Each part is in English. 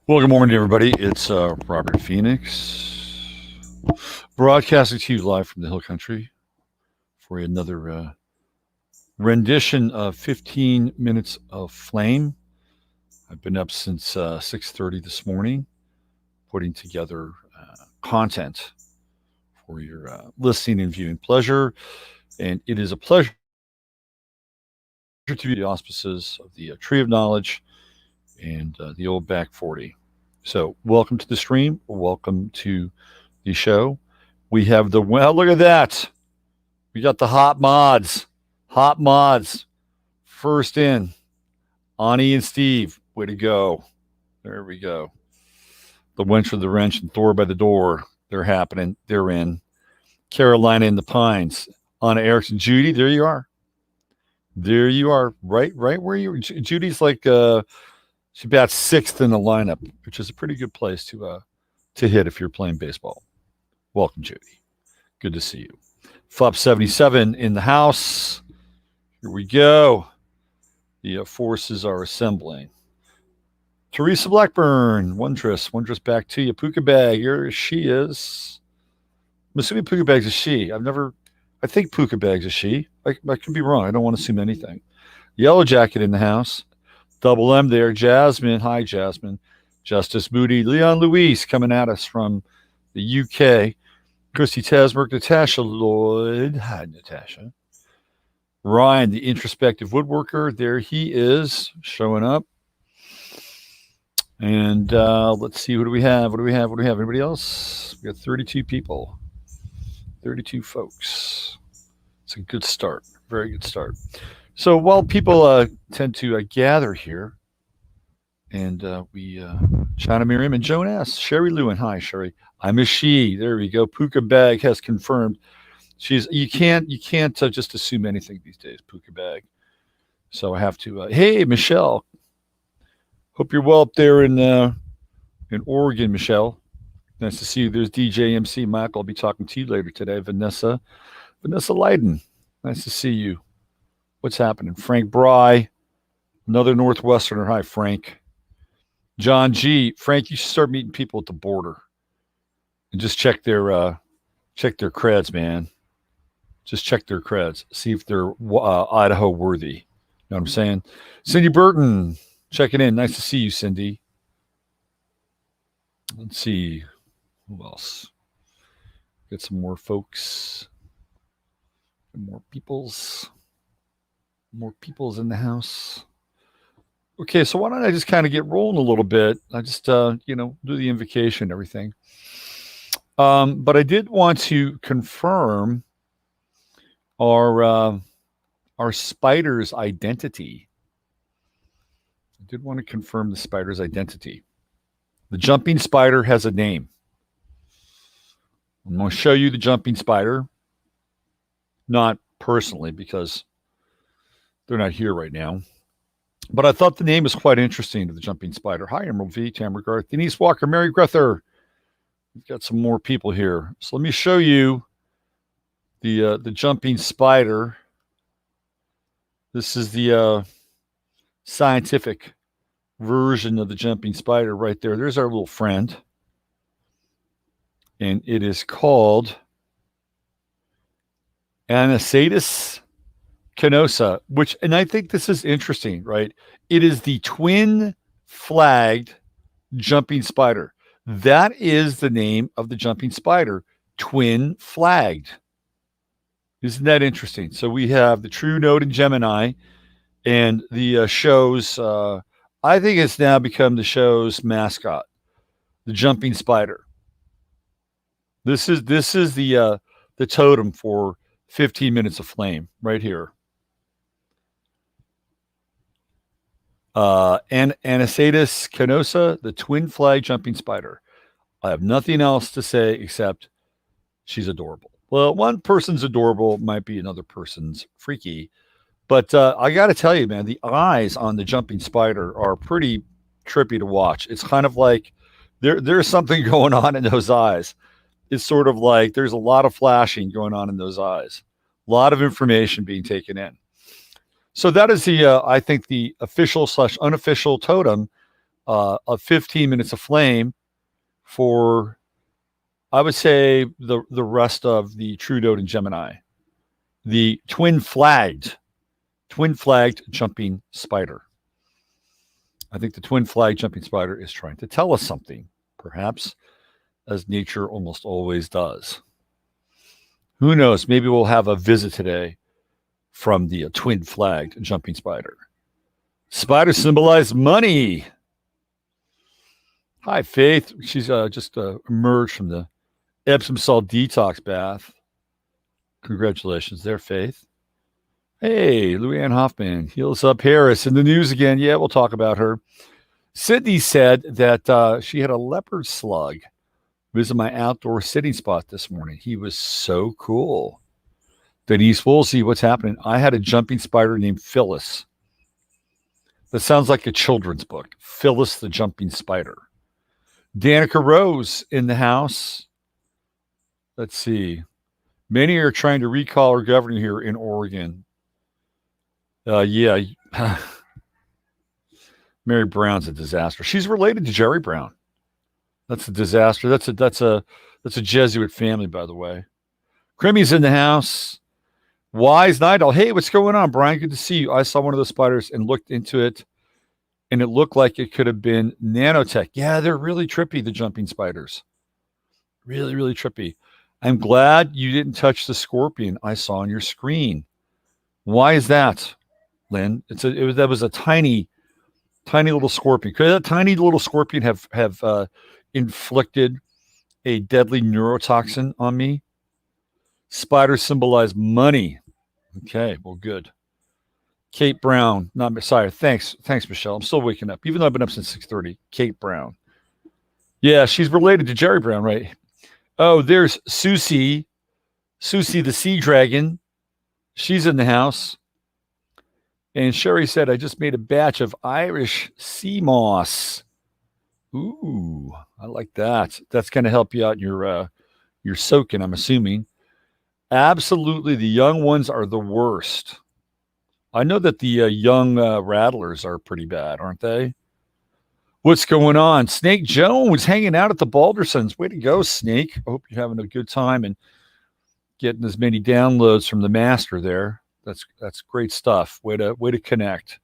Well, good morning, everybody. It's Robert Phoenix, broadcasting to you live from the Hill Country for another rendition of 15 Minutes of Flame. I've been up since 6:30 this morning, putting together content for your listening and viewing pleasure, and it is a pleasure to be the auspices of the Tree of Knowledge and the Old Back 40. So, welcome to the stream. Welcome to the show. We have look at that. We got the hot mods. Hot mods. First in, Ani and Steve. Way to go. There we go. The Wench with the Wrench and Thor by the Door. They're happening. They're in. Carolina in the Pines. Anna Erickson. Judy, there you are. There you are. Right where you are. Judy's like she bats sixth in the lineup, which is a pretty good place to hit if you're playing baseball. Welcome, Judy. Good to see you. FUP 77 in the house. Here we go. The forces are assembling. Teresa Blackburn, Wondrous back to you. Puka Bag, here she is. I'm assuming Puka Bag's a she. I think Puka Bag's a she. I could be wrong. I don't want to assume anything. Yellow Jacket in the house. Double M there. Jasmine. Hi, Jasmine. Justice Moody. Leon Luis coming at us from the UK. Christy Tasberg. Natasha Lloyd. Hi, Natasha. Ryan, the introspective woodworker. There he is, showing up. And let's see. What do we have? Anybody else? We got 32 people. 32 folks. It's a good start. Very good start. So while people tend to gather here, and China Miriam and Joan S. Sherry Lewin. Hi, Sherry. I'm a she. There we go. Puka Bag has confirmed. You can't just assume anything these days, Puka Bag. So I have to. Hey, Michelle. Hope you're well up there in Oregon, Michelle. Nice to see you. There's DJ MC Michael. I'll be talking to you later today. Vanessa Leiden. Nice to see you. What's happening? Frank Bry, another Northwesterner. Hi, Frank. John G. Frank, you should start meeting people at the border and just check their creds, man. Just check their creds. See if they're Idaho worthy. You know what I'm saying? Cindy Burton, checking in. Nice to see you, Cindy. Let's see. Who else? Get some more folks. More peoples in the house. Okay, so why don't I just kind of get rolling a little bit? I just, do the invocation and everything. But I did want to confirm our spider's identity. I did want to confirm the spider's identity. The jumping spider has a name. I'm going to show you the jumping spider. Not personally, because they're not here right now. But I thought the name was quite interesting to the jumping spider. Hi, Emerald V, Tamara Garth, Denise Walker, Mary Grether. We've got some more people here. So let me show you the jumping spider. This is the scientific version of the jumping spider right there. There's our little friend. And it is called Anisatus canosa, and I think this is interesting, right? It is the twin-flagged jumping spider. That is the name of the jumping spider, twin-flagged. Isn't that interesting? So we have the true node in Gemini, and the show's, I think it's now become the show's mascot, the jumping spider. This is the totem for 15 Minutes of Flame right here. Anisatus canosa, the twin flag jumping spider. I have nothing else to say except she's adorable. Well, one person's adorable, might be another person's freaky. But I got to tell you, man, the eyes on the jumping spider are pretty trippy to watch. It's kind of like there's something going on in those eyes. It's sort of like there's a lot of flashing going on in those eyes. A lot of information being taken in. So that is I think the official / unofficial totem of 15 minutes of flame for, I would say, the rest of the True Node and Gemini. The twin flagged jumping spider. I think the twin flag jumping spider is trying to tell us something, perhaps, as nature almost always does. Who knows? Maybe we'll have a visit today from the twin flagged jumping spider. Spider symbolize money. Hi, Faith. She's just emerged from the Epsom salt detox bath. Congratulations there, Faith. Hey, Louanne Hoffman, Heels Up Harris in the news again. Yeah, we'll talk about her. Sydney said that she had a leopard slug visit my outdoor sitting spot this morning. He was so cool. Denise Woolsey, what's happening? I had a jumping spider named Phyllis. That sounds like a children's book. Phyllis the Jumping Spider. Danica Rose in the house. Let's see. Many are trying to recall our governor here in Oregon. Yeah. Mary Brown's a disaster. She's related to Jerry Brown. That's a disaster. That's a Jesuit family, by the way. Crimmy's in the house. Wise Night. Hey, what's going on, Brian? Good to see you. I saw one of those spiders and looked into it, and it looked like it could have been nanotech. Yeah, they're really trippy, the jumping spiders. Really, really trippy. I'm glad you didn't touch the scorpion I saw on your screen. Why is that, Lynn? That was a tiny little scorpion. Could that tiny little scorpion have inflicted a deadly neurotoxin on me? Spiders symbolize money. Okay, well, good. Kate Brown, thanks, Michelle. I'm still waking up, even though I've been up since 6:30. Kate Brown. Yeah, she's related to Jerry Brown, right? Oh, there's Susie the sea dragon. She's in the house. And Sherry said, I just made a batch of Irish sea moss. Ooh, I like that. That's going to help you out in your soaking, I'm assuming. Absolutely, the young ones are the worst. I know that the young rattlers are pretty bad, aren't they? What's going on? Snake Jones hanging out at the Baldersons. Way to go, Snake. I hope you're having a good time and getting as many downloads from the master there. That's great stuff. Way to connect.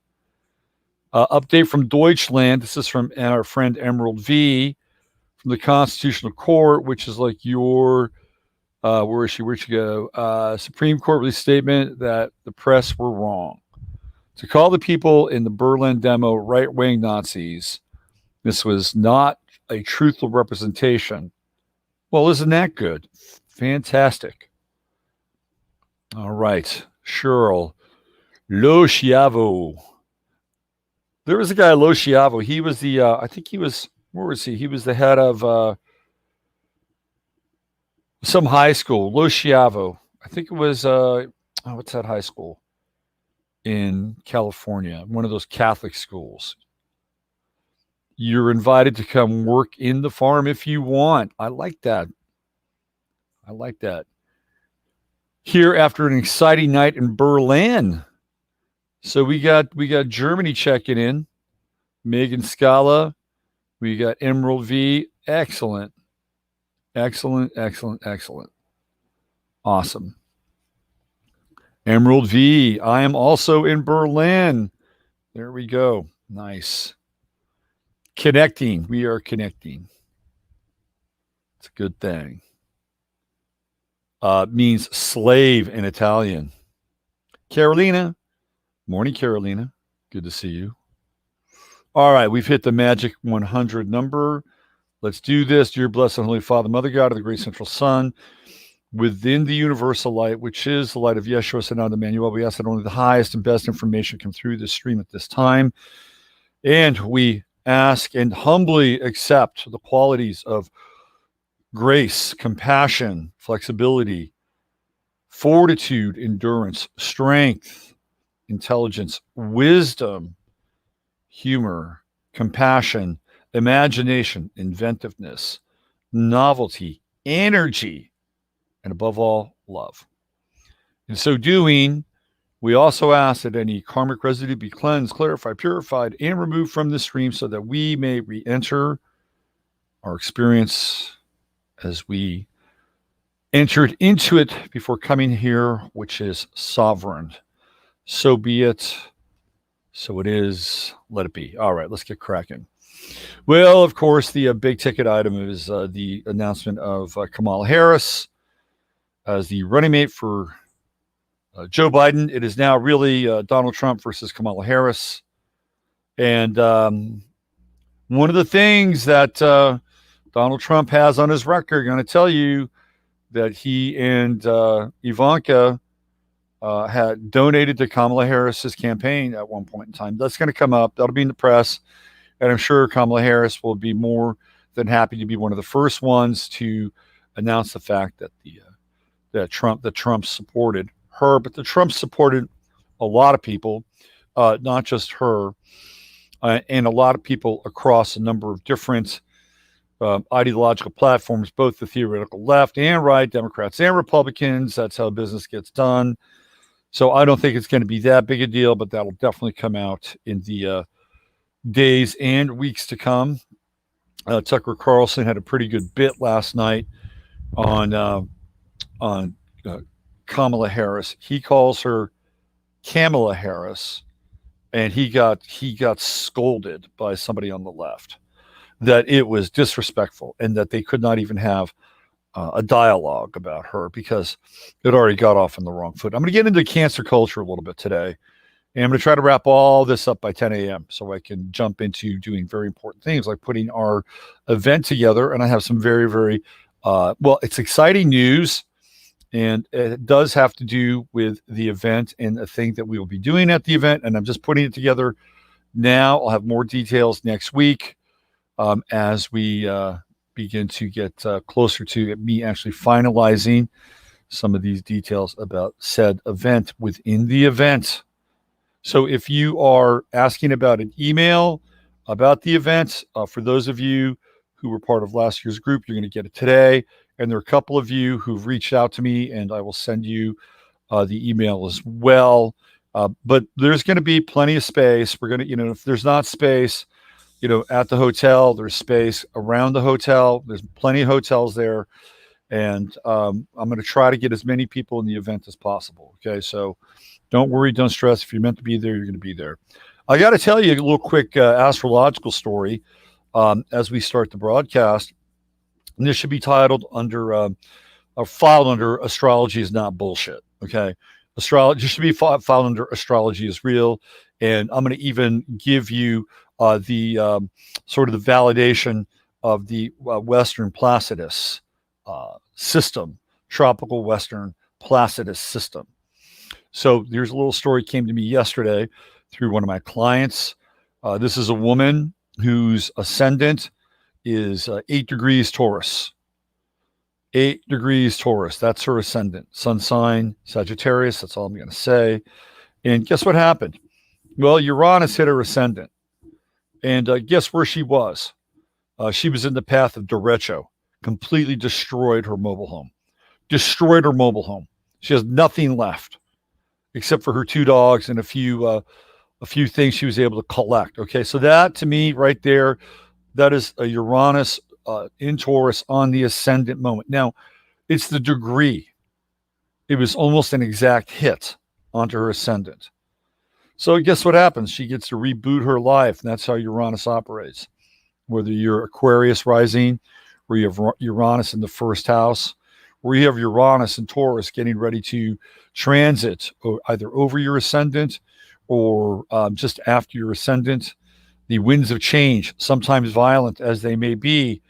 Update from Deutschland. This is from our friend Emerald V from the Constitutional Court, which is like your where is she? Where'd she go? Supreme Court released a statement that the press were wrong to call the people in the Berlin demo right-wing Nazis. This was not a truthful representation. Well, isn't that good? Fantastic. All right. Cheryl. Lo Schiavo. There was a guy, Lo Schiavo. He was the, I think he was, where was he? He was the head of some high school, Lo Schiavo. I think it was, what's that high school in California? One of those Catholic schools. You're invited to come work in the farm if you want. I like that. Here after an exciting night in Berlin. So we got Germany checking in. Megan Scala. We got Emerald V. Excellent. Awesome. Emerald V. I am also in Berlin. There we go. Nice. Connecting. We are connecting. It's a good thing. Means slave in Italian. Carolina. Morning, Carolina. Good to see you. All right, we've hit the magic 100 number. Let's do this. Dear blessed and holy Father, Mother God of the great central sun, within the universal light, which is the light of Yeshua, Son of Emmanuel, we ask that only the highest and best information come through this stream at this time. And we ask and humbly accept the qualities of grace, compassion, flexibility, fortitude, endurance, strength, intelligence, wisdom, humor, compassion, imagination, inventiveness, novelty, energy, and above all, love. In so doing, We also ask that any karmic residue be cleansed, clarified, purified, and removed from the stream so that we may re-enter our experience as we entered into it before coming here, which is sovereign. So be it. So it is. Let it be. All right, let's get cracking. Well, of course, the big ticket item is the announcement of Kamala Harris as the running mate for Joe Biden. It is now really Donald Trump versus Kamala Harris. And one of the things that Donald Trump has on his record, I'm going to tell you that he and Ivanka had donated to Kamala Harris's campaign at one point in time. That's going to come up. That'll be in the press. And I'm sure Kamala Harris will be more than happy to be one of the first ones to announce the fact that that Trump supported her, but the Trump supported a lot of people, not just her, and a lot of people across a number of different ideological platforms, both the theoretical left and right, Democrats and Republicans. That's how business gets done. So I don't think it's going to be that big a deal, but that'll definitely come out in the days and weeks to come. Tucker Carlson had a pretty good bit last night on Kamala Harris. He calls her Kamala Harris, and he got scolded by somebody on the left that it was disrespectful and that they could not even have a dialogue about her because it already got off on the wrong foot. I'm going to get into cancer culture a little bit today, and I'm going to try to wrap all this up by 10 a.m. so I can jump into doing very important things like putting our event together. And I have some very, very, it's exciting news, and it does have to do with the event and a thing that we will be doing at the event. And I'm just putting it together now. I'll have more details next week as we begin to get closer to me actually finalizing some of these details about said event within the event. So if you are asking about an email about the event, for those of you who were part of last year's group, you're going to get it today. And there are a couple of you who've reached out to me, and I will send you the email as well. But there's going to be plenty of space. We're going to, if there's not space, at the hotel, there's space around the hotel. There's plenty of hotels there. And I'm going to try to get as many people in the event as possible. Okay. So don't worry. Don't stress. If you're meant to be there, you're going to be there. I got to tell you a little quick astrological story as we start the broadcast. And this should be titled under, filed under Astrology is Not Bullshit. Okay. Astrology should be filed under Astrology is Real. And I'm going to even give you the sort of the validation of the Western Placidus system, tropical Western Placidus system. So there's a little story came to me yesterday through one of my clients. This is a woman whose ascendant is 8 degrees Taurus. 8 degrees Taurus. That's her ascendant. Sun sign, Sagittarius. That's all I'm going to say. And guess what happened? Well, Uranus hit her ascendant. And guess where she was? She was in the path of derecho. Completely destroyed her mobile home. Destroyed her mobile home. She has nothing left except for her 2 dogs and a few things she was able to collect. Okay, so that to me right there, that is a Uranus in Taurus on the ascendant moment. Now, it's the degree. It was almost an exact hit onto her ascendant. So guess what happens? She gets to reboot her life, and that's how Uranus operates. Whether you're Aquarius rising, where you have Uranus in the first house, where you have Uranus and Taurus getting ready to transit either over your ascendant or just after your ascendant, the winds of change, sometimes violent as they may be,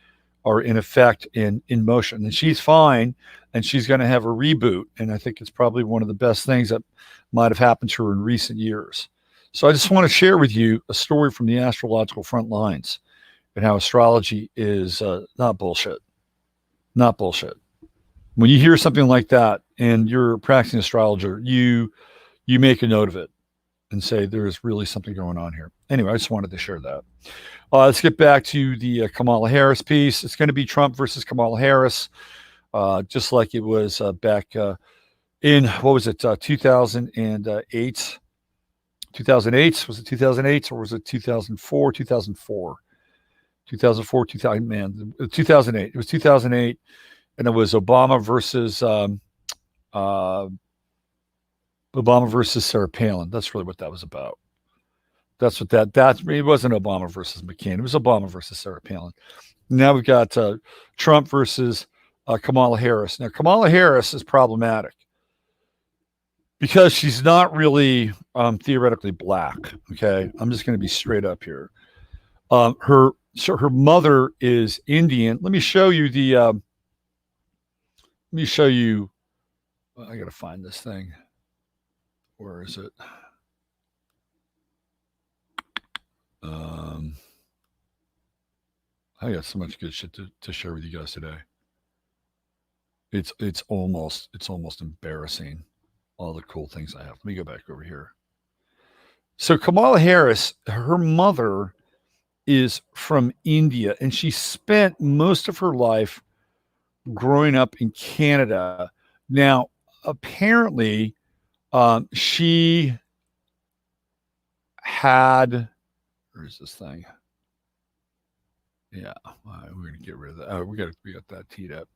are in effect in motion. And she's fine, and she's going to have a reboot. And I think it's probably one of the best things that might have happened to her in recent years. So I just want to share with you a story from the astrological front lines and how astrology is not bullshit. Not bullshit. When you hear something like that and you're a practicing astrologer, you make a note of it and say there is really something going on here. Anyway, I just wanted to share that. Let's get back to the Kamala Harris piece. It's going to be Trump versus Kamala Harris, just like it was back in what was it, 2008? 2008, was it 2008 or was it 2004? 2004, 2004, 2000, man, 2008. It was 2008, and it was uh, Obama versus Sarah Palin. That's really what that was about. That's what that it wasn't Obama versus McCain. It was Obama versus Sarah Palin. Now we've got Trump versus Kamala Harris. Now Kamala Harris is problematic because she's not really theoretically black. Okay, I'm just going to be straight up here. Her mother is Indian. Let me show you the. Let me show you. I got to find this thing. Where is it? I got so much good shit to share with you guys today. It's almost embarrassing, all the cool things I have. Let me go back over here. So Kamala Harris, her mother is from India, and she spent most of her life growing up in Canada. Now, apparently, she had. Where's this thing? Yeah, we're gonna get rid of that. Oh, we got that teed up.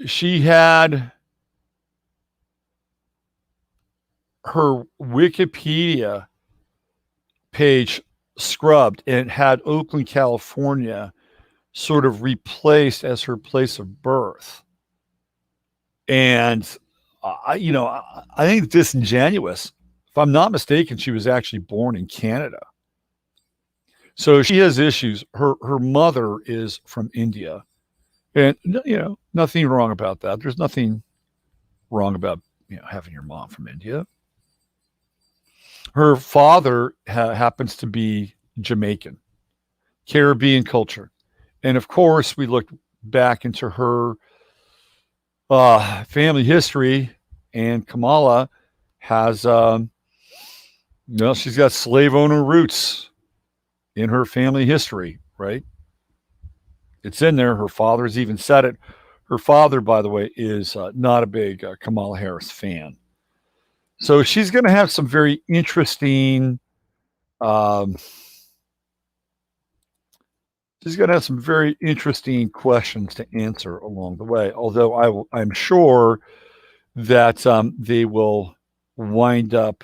She had her Wikipedia page scrubbed and had Oakland, California, sort of replaced as her place of birth. And I think it's disingenuous. If I'm not mistaken, she was actually born in Canada. So she has issues. Her mother is from India, and nothing wrong about that. There's nothing wrong about having your mom from India. Her father happens to be Jamaican, Caribbean culture, and of course we looked back into her family history, and Kamala has she's got slave owner roots in her family history, right? It's in there. Her father's even said it. Her father, by the way, is not a big Kamala Harris fan. So she's going to have some very interesting. She's going to have some very interesting questions to answer along the way. Although I'm sure that they will wind up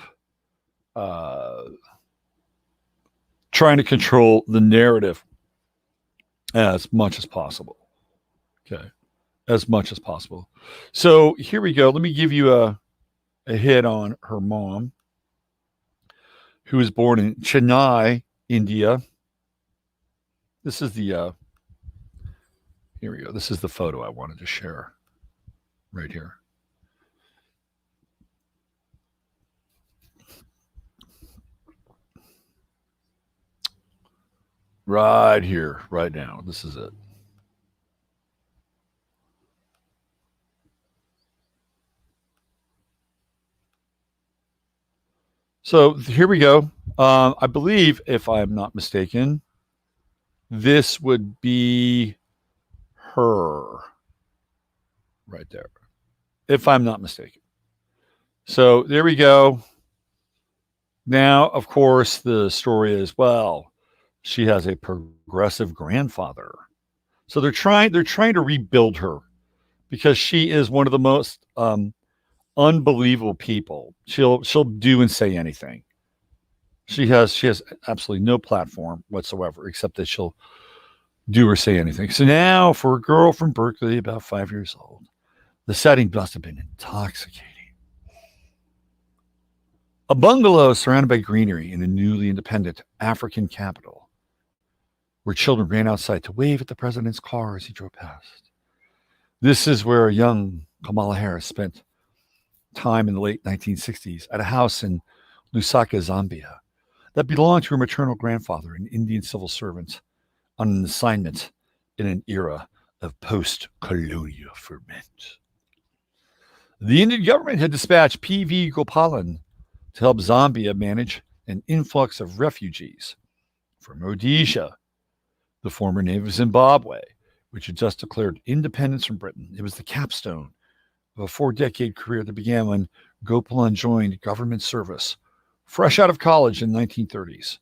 trying to control the narrative as much as possible. Okay. As much as possible. So here we go. Let me give you a hit on her mom, who was born in Chennai, India. This is the, here we go. This is the photo I wanted to share right here. Right here, right now. This is it. So here we go. I believe, if I'm not mistaken, this would be her right there, if I'm not mistaken. So there we go. Now, of course, the story is, well, she has a progressive grandfather. So they're trying to rebuild her because she is one of the most unbelievable people. She'll do and say anything. She has absolutely no platform whatsoever, except that she'll do or say anything. So now, for a girl from Berkeley, about 5 years old, the setting must have been intoxicating. A bungalow surrounded by greenery in a newly independent African capital, where children ran outside to wave at the president's car as he drove past. This is where a young Kamala Harris spent time in the late 1960s at a house in Lusaka, Zambia, that belonged to her maternal grandfather, an Indian civil servant on an assignment in an era of post-colonial ferment. The Indian government had dispatched P.V. Gopalan to help Zambia manage an influx of refugees from Rhodesia, the former name of Zimbabwe, which had just declared independence from Britain. It was the capstone of a 4-decade career that began when Gopalan joined government service, fresh out of college in the 1930s,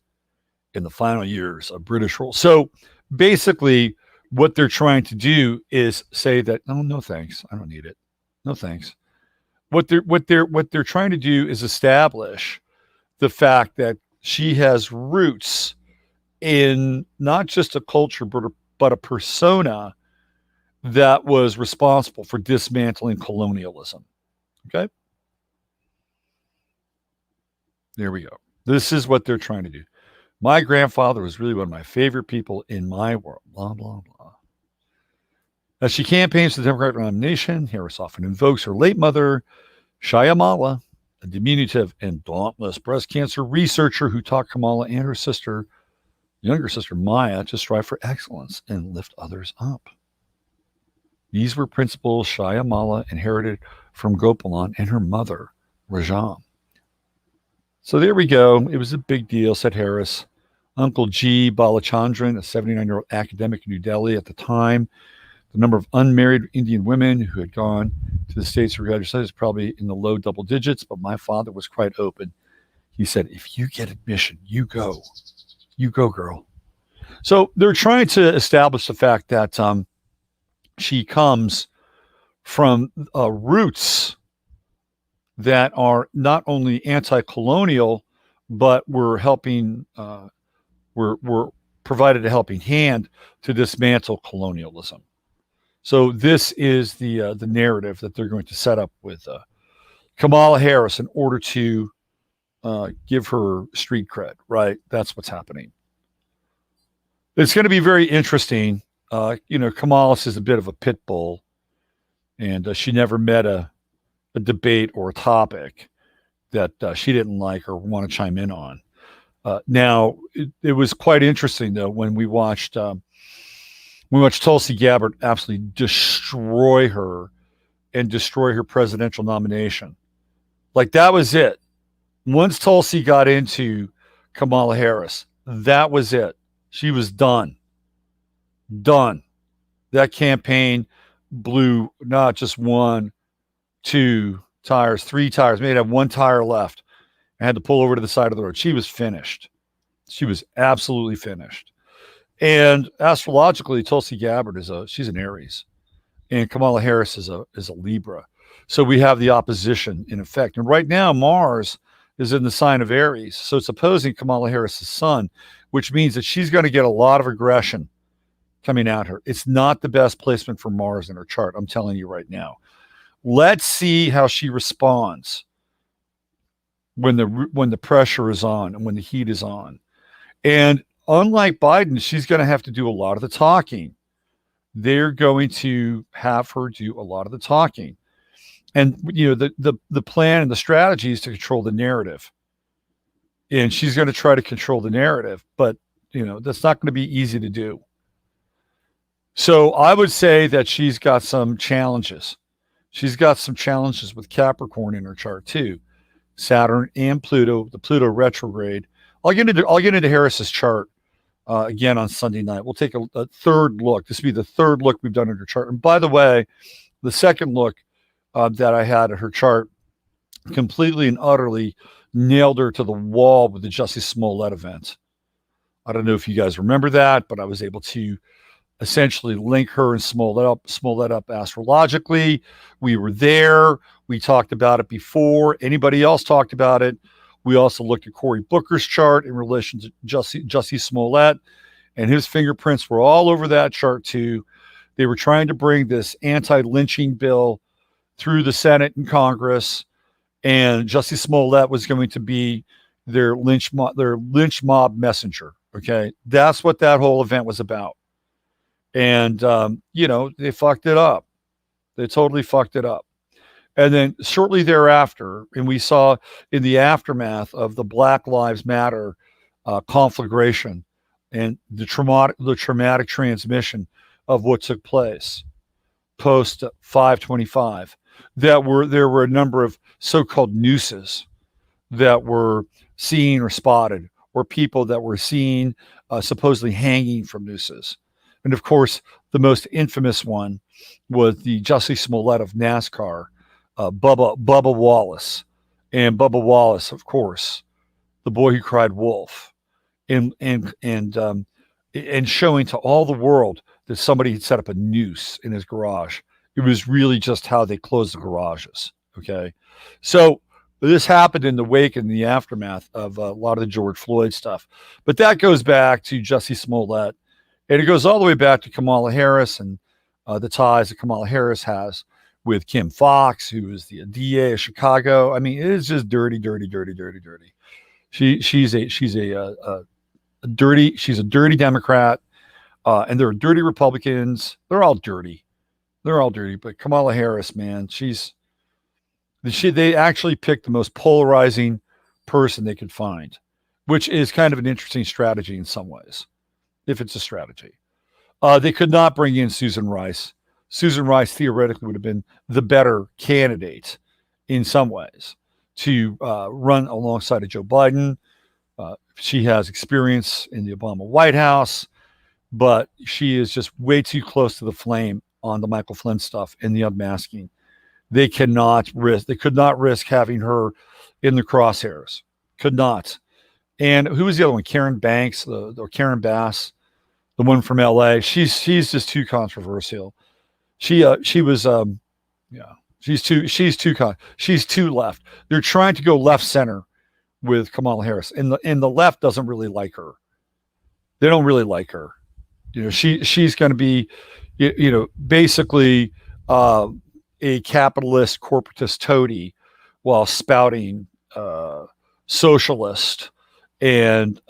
in the final years of British rule. So basically, what they're trying to do is say that no thanks, I don't need it, no thanks. What they're trying to do is establish the fact that she has roots in not just a culture but a persona that was responsible for dismantling colonialism. Okay? There we go. This is what they're trying to do. My grandfather was really one of my favorite people in my world. Blah, blah, blah. As she campaigns for the Democratic nomination, Harris often invokes her late mother, Kamala, a diminutive and dauntless breast cancer researcher who taught Kamala and her sister, younger sister Maya, to strive for excellence and lift others up. These were principles Kamala inherited from Gopalan and her mother, Rajam. So there we go. It was a big deal, said Harris. Uncle G. Balachandran, a 79-year-old academic in New Delhi at the time. The number of unmarried Indian women who had gone to the States for graduate studies is probably in the low double digits, but my father was quite open. He said, if you get admission, you go. You go, girl. So they're trying to establish the fact that she comes from roots that are not only anti-colonial, but were helping, were provided a helping hand to dismantle colonialism. So this is the narrative that they're going to set up with Kamala Harris in order to give her street cred, right? That's what's happening. It's going to be very interesting. Kamala is a bit of a pit bull, and she never met a debate or a topic that she didn't like or want to chime in on. Now, it was quite interesting, though, when we watched Tulsi Gabbard absolutely destroy her presidential nomination. Like, that was it. Once Tulsi got into Kamala Harris, that was it. She was done. Done. That campaign blew not just 1, 2 tires, 3 tires, maybe have 1 tire left. I had to pull over to the side of the road. She was finished. She was absolutely finished. And astrologically, Tulsi Gabbard she's an Aries, and Kamala Harris is a Libra. So we have the opposition in effect. And right now, Mars is in the sign of Aries, so it's opposing Kamala Harris's sun, which means that she's going to get a lot of aggression coming at her. It's not the best placement for Mars in her chart. I'm telling you right now. Let's see how she responds when the pressure is on and when the heat is on. And unlike Biden, she's going to have to do a lot of the talking. They're going to have her do a lot of the talking. And the plan and the strategy is to control the narrative. And she's going to try to control the narrative, but that's not going to be easy to do. So I would say that she's got some challenges. She's got some challenges with Capricorn in her chart too. Saturn and Pluto, the Pluto retrograde. I'll get into Harris's chart again on Sunday night. We'll take a third look. This will be the third look we've done at her chart. And by the way, the second look that I had at her chart completely and utterly nailed her to the wall with the Jussie Smollett event. I don't know if you guys remember that, but I was able to essentially link her and Smollett up astrologically. We were there. We talked about it before anybody else talked about it. We also looked at Cory Booker's chart in relation to Jussie Smollett, and his fingerprints were all over that chart too. They were trying to bring this anti-lynching bill through the Senate and Congress, and Jussie Smollett was going to be their lynch mob messenger. Okay, that's what that whole event was about. And they fucked it up. They totally fucked it up. And then shortly thereafter, and we saw in the aftermath of the Black Lives Matter conflagration and the traumatic transmission of what took place post 5/25, there were a number of so-called nooses that were seen or spotted, or people that were seen supposedly hanging from nooses. And of course, the most infamous one was the Jussie Smollett of NASCAR, Bubba Wallace, and Bubba Wallace, of course, the boy who cried wolf, and and showing to all the world that somebody had set up a noose in his garage. It was really just how they closed the garages. Okay, so this happened in the wake and the aftermath of a lot of the George Floyd stuff, but that goes back to Jussie Smollett, and it goes all the way back to Kamala Harris and the ties that Kamala Harris has with Kim Foxx, who is the DA of Chicago. I mean, it is just dirty, dirty, dirty, dirty, dirty. She's a dirty. She's a dirty Democrat, and there are dirty Republicans. They're all dirty. They're all dirty. But Kamala Harris, man, they actually picked the most polarizing person they could find, which is kind of an interesting strategy in some ways, if it's a strategy. They could not bring in Susan Rice. Susan Rice theoretically would have been the better candidate in some ways to run alongside of Joe Biden. She has experience in the Obama White House, but she is just way too close to the flame on the Michael Flynn stuff and the unmasking. They could not risk having her in the crosshairs. Could not. And who was the other one? Karen Banks, or Karen Bass, the one from LA. She's just too controversial. She's too left. They're trying to go left center with Kamala Harris, and the left doesn't really like her. They don't really like her. She's going to be, basically a capitalist corporatist toady while spouting socialist and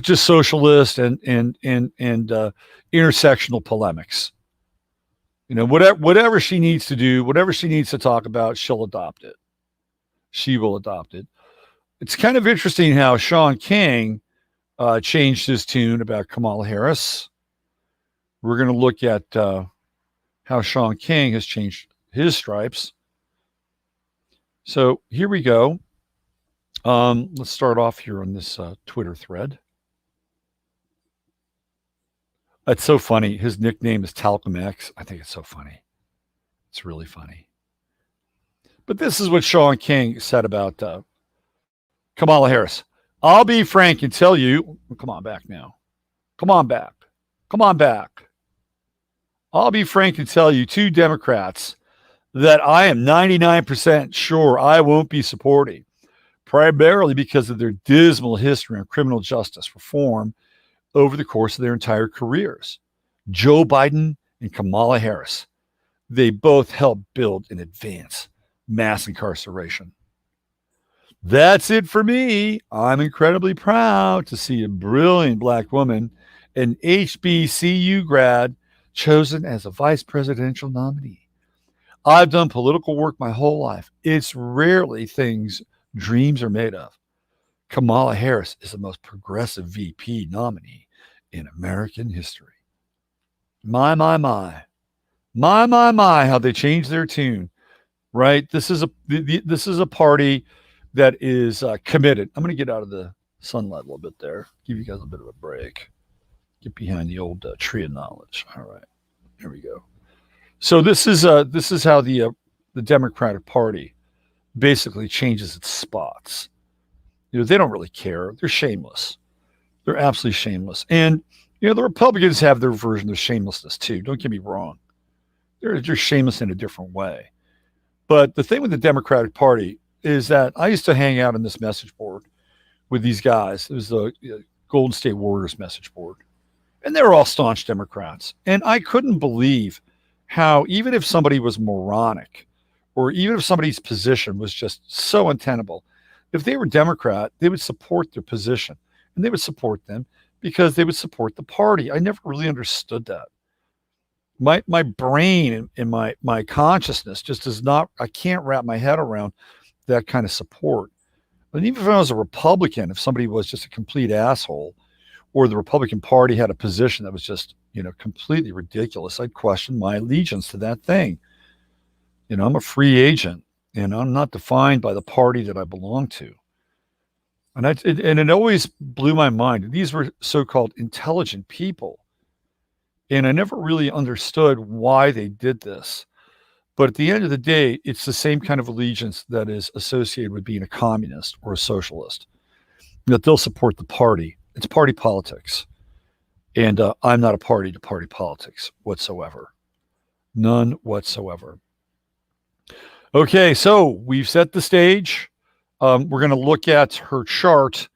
just socialist and intersectional polemics. Whatever she needs to do, whatever she needs to talk about, she'll adopt it. She will adopt it. It's kind of interesting how Sean King changed his tune about Kamala Harris. We're going to look at how Sean King has changed his stripes. So here we go. Let's start off here on this Twitter thread. It's so funny. His nickname is Talcum X. I think it's so funny. It's really funny. But this is what Sean King said about Kamala Harris. I'll be frank and tell you, come on back now. Come on back. Come on back. I'll be frank and tell you, two Democrats that I am 99% sure I won't be supporting, primarily because of their dismal history on criminal justice reform over the course of their entire careers. Joe Biden and Kamala Harris. They both helped build and advance mass incarceration. That's it for me. I'm incredibly proud to see a brilliant Black woman, an HBCU grad, chosen as a vice presidential nominee. I've done political work my whole life. It's rarely things dreams are made of. Kamala Harris is the most progressive VP nominee in American history. My, how they changed their tune, right? This is a party that is committed. I'm going to get out of the sunlight a little bit there, give you guys a bit of a break. Get behind the old tree of knowledge. All right, here we go. So this is how the Democratic Party basically changes its spots. They don't really care. They're shameless. They're absolutely shameless. And, the Republicans have their version of shamelessness too. Don't get me wrong. They're shameless in a different way. But the thing with the Democratic Party is that I used to hang out on this message board with these guys. It was the Golden State Warriors message board. And they were all staunch Democrats. And I couldn't believe how, even if somebody was moronic, or even if somebody's position was just so untenable, if they were Democrat, they would support their position. And they would support them because they would support the party. I never really understood that. My brain and my consciousness just does not, I can't wrap my head around that kind of support. And even if I was a Republican, if somebody was just a complete asshole, or the Republican Party had a position that was just, completely ridiculous, I'd question my allegiance to that thing. I'm a free agent, and I'm not defined by the party that I belong to. And it always blew my mind. These were so-called intelligent people. And I never really understood why they did this. But at the end of the day, it's the same kind of allegiance that is associated with being a communist or a socialist, that they'll support the party. It's party politics. And I'm not a party to party politics whatsoever. None whatsoever. Okay, so we've set the stage. We're going to look at her chart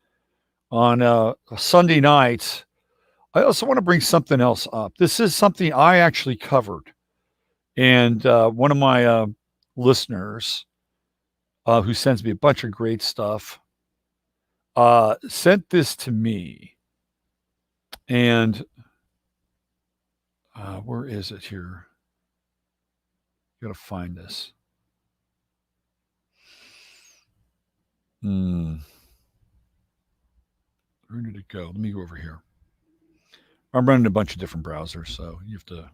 on a Sunday night. I also want to bring something else up. This is something I actually covered. And one of my listeners, who sends me a bunch of great stuff, sent this to me. And where is it here? Got to find this. Where did it go? Let me go over here. I'm running a bunch of different browsers, so you have to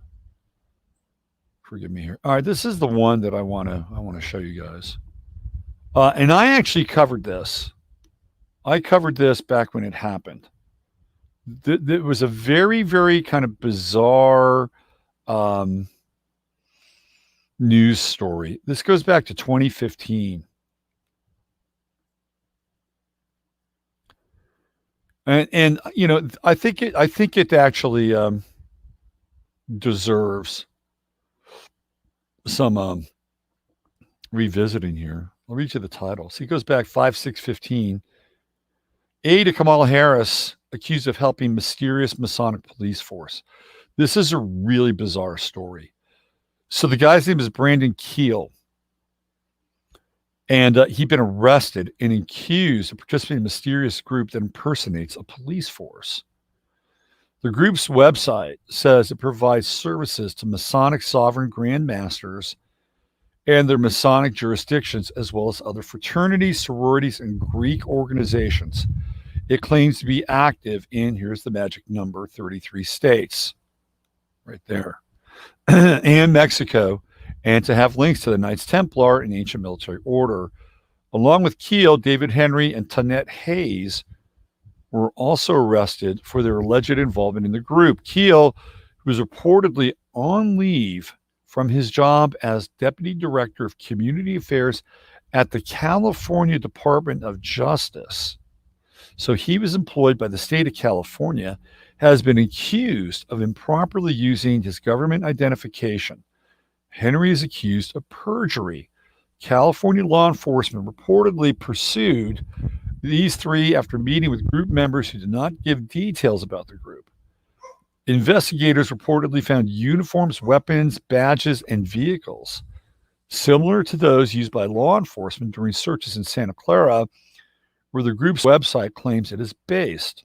forgive me here. All right, this is the one that I want to show you guys. And I actually covered this. I covered this back when it happened. It was a very, very kind of bizarre news story. This goes back to 2015. And you know, I think it actually deserves some revisiting here. I'll read you the title. So he goes back 5/6/15. Aide to Kamala Harris accused of helping mysterious Masonic police force. This is a really bizarre story. So the guy's name is Brandon Keel. And he'd been arrested and accused of participating in a mysterious group that impersonates a police force. The group's website says it provides services to Masonic sovereign grand masters and their Masonic jurisdictions, as well as other fraternities, sororities, and Greek organizations. It claims to be active in, here's the magic number, 33 states, right there, and Mexico, and to have links to the Knights Templar and ancient military order. Along with Keel, David Henry, and Tonette Hayes were also arrested for their alleged involvement in the group. Keel, who was reportedly on leave from his job as Deputy Director of Community Affairs at the California Department of Justice, so he was employed by the state of California, has been accused of improperly using his government identification. Henry is accused of perjury. California law enforcement reportedly pursued these three after meeting with group members who did not give details about the group. Investigators reportedly found uniforms, weapons, badges, and vehicles similar to those used by law enforcement during searches in Santa Clara, where the group's website claims it is based.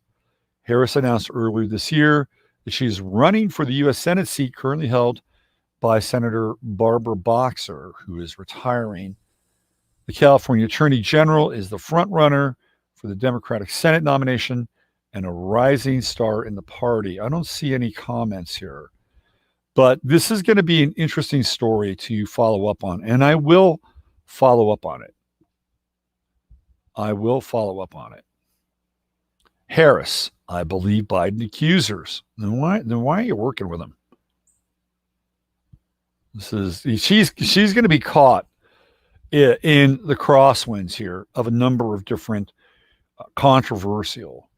Harris announced earlier this year that she is running for the U.S. Senate seat currently held by Senator Barbara Boxer, who is retiring. The California Attorney General is the frontrunner for the Democratic Senate nomination and a rising star in the party. I don't see any comments here, but this is going to be an interesting story to follow up on, and I will follow up on it. Harris, I believe Biden accusers. Then why are you working with him? She's going to be caught in the crosswinds here of a number of different controversial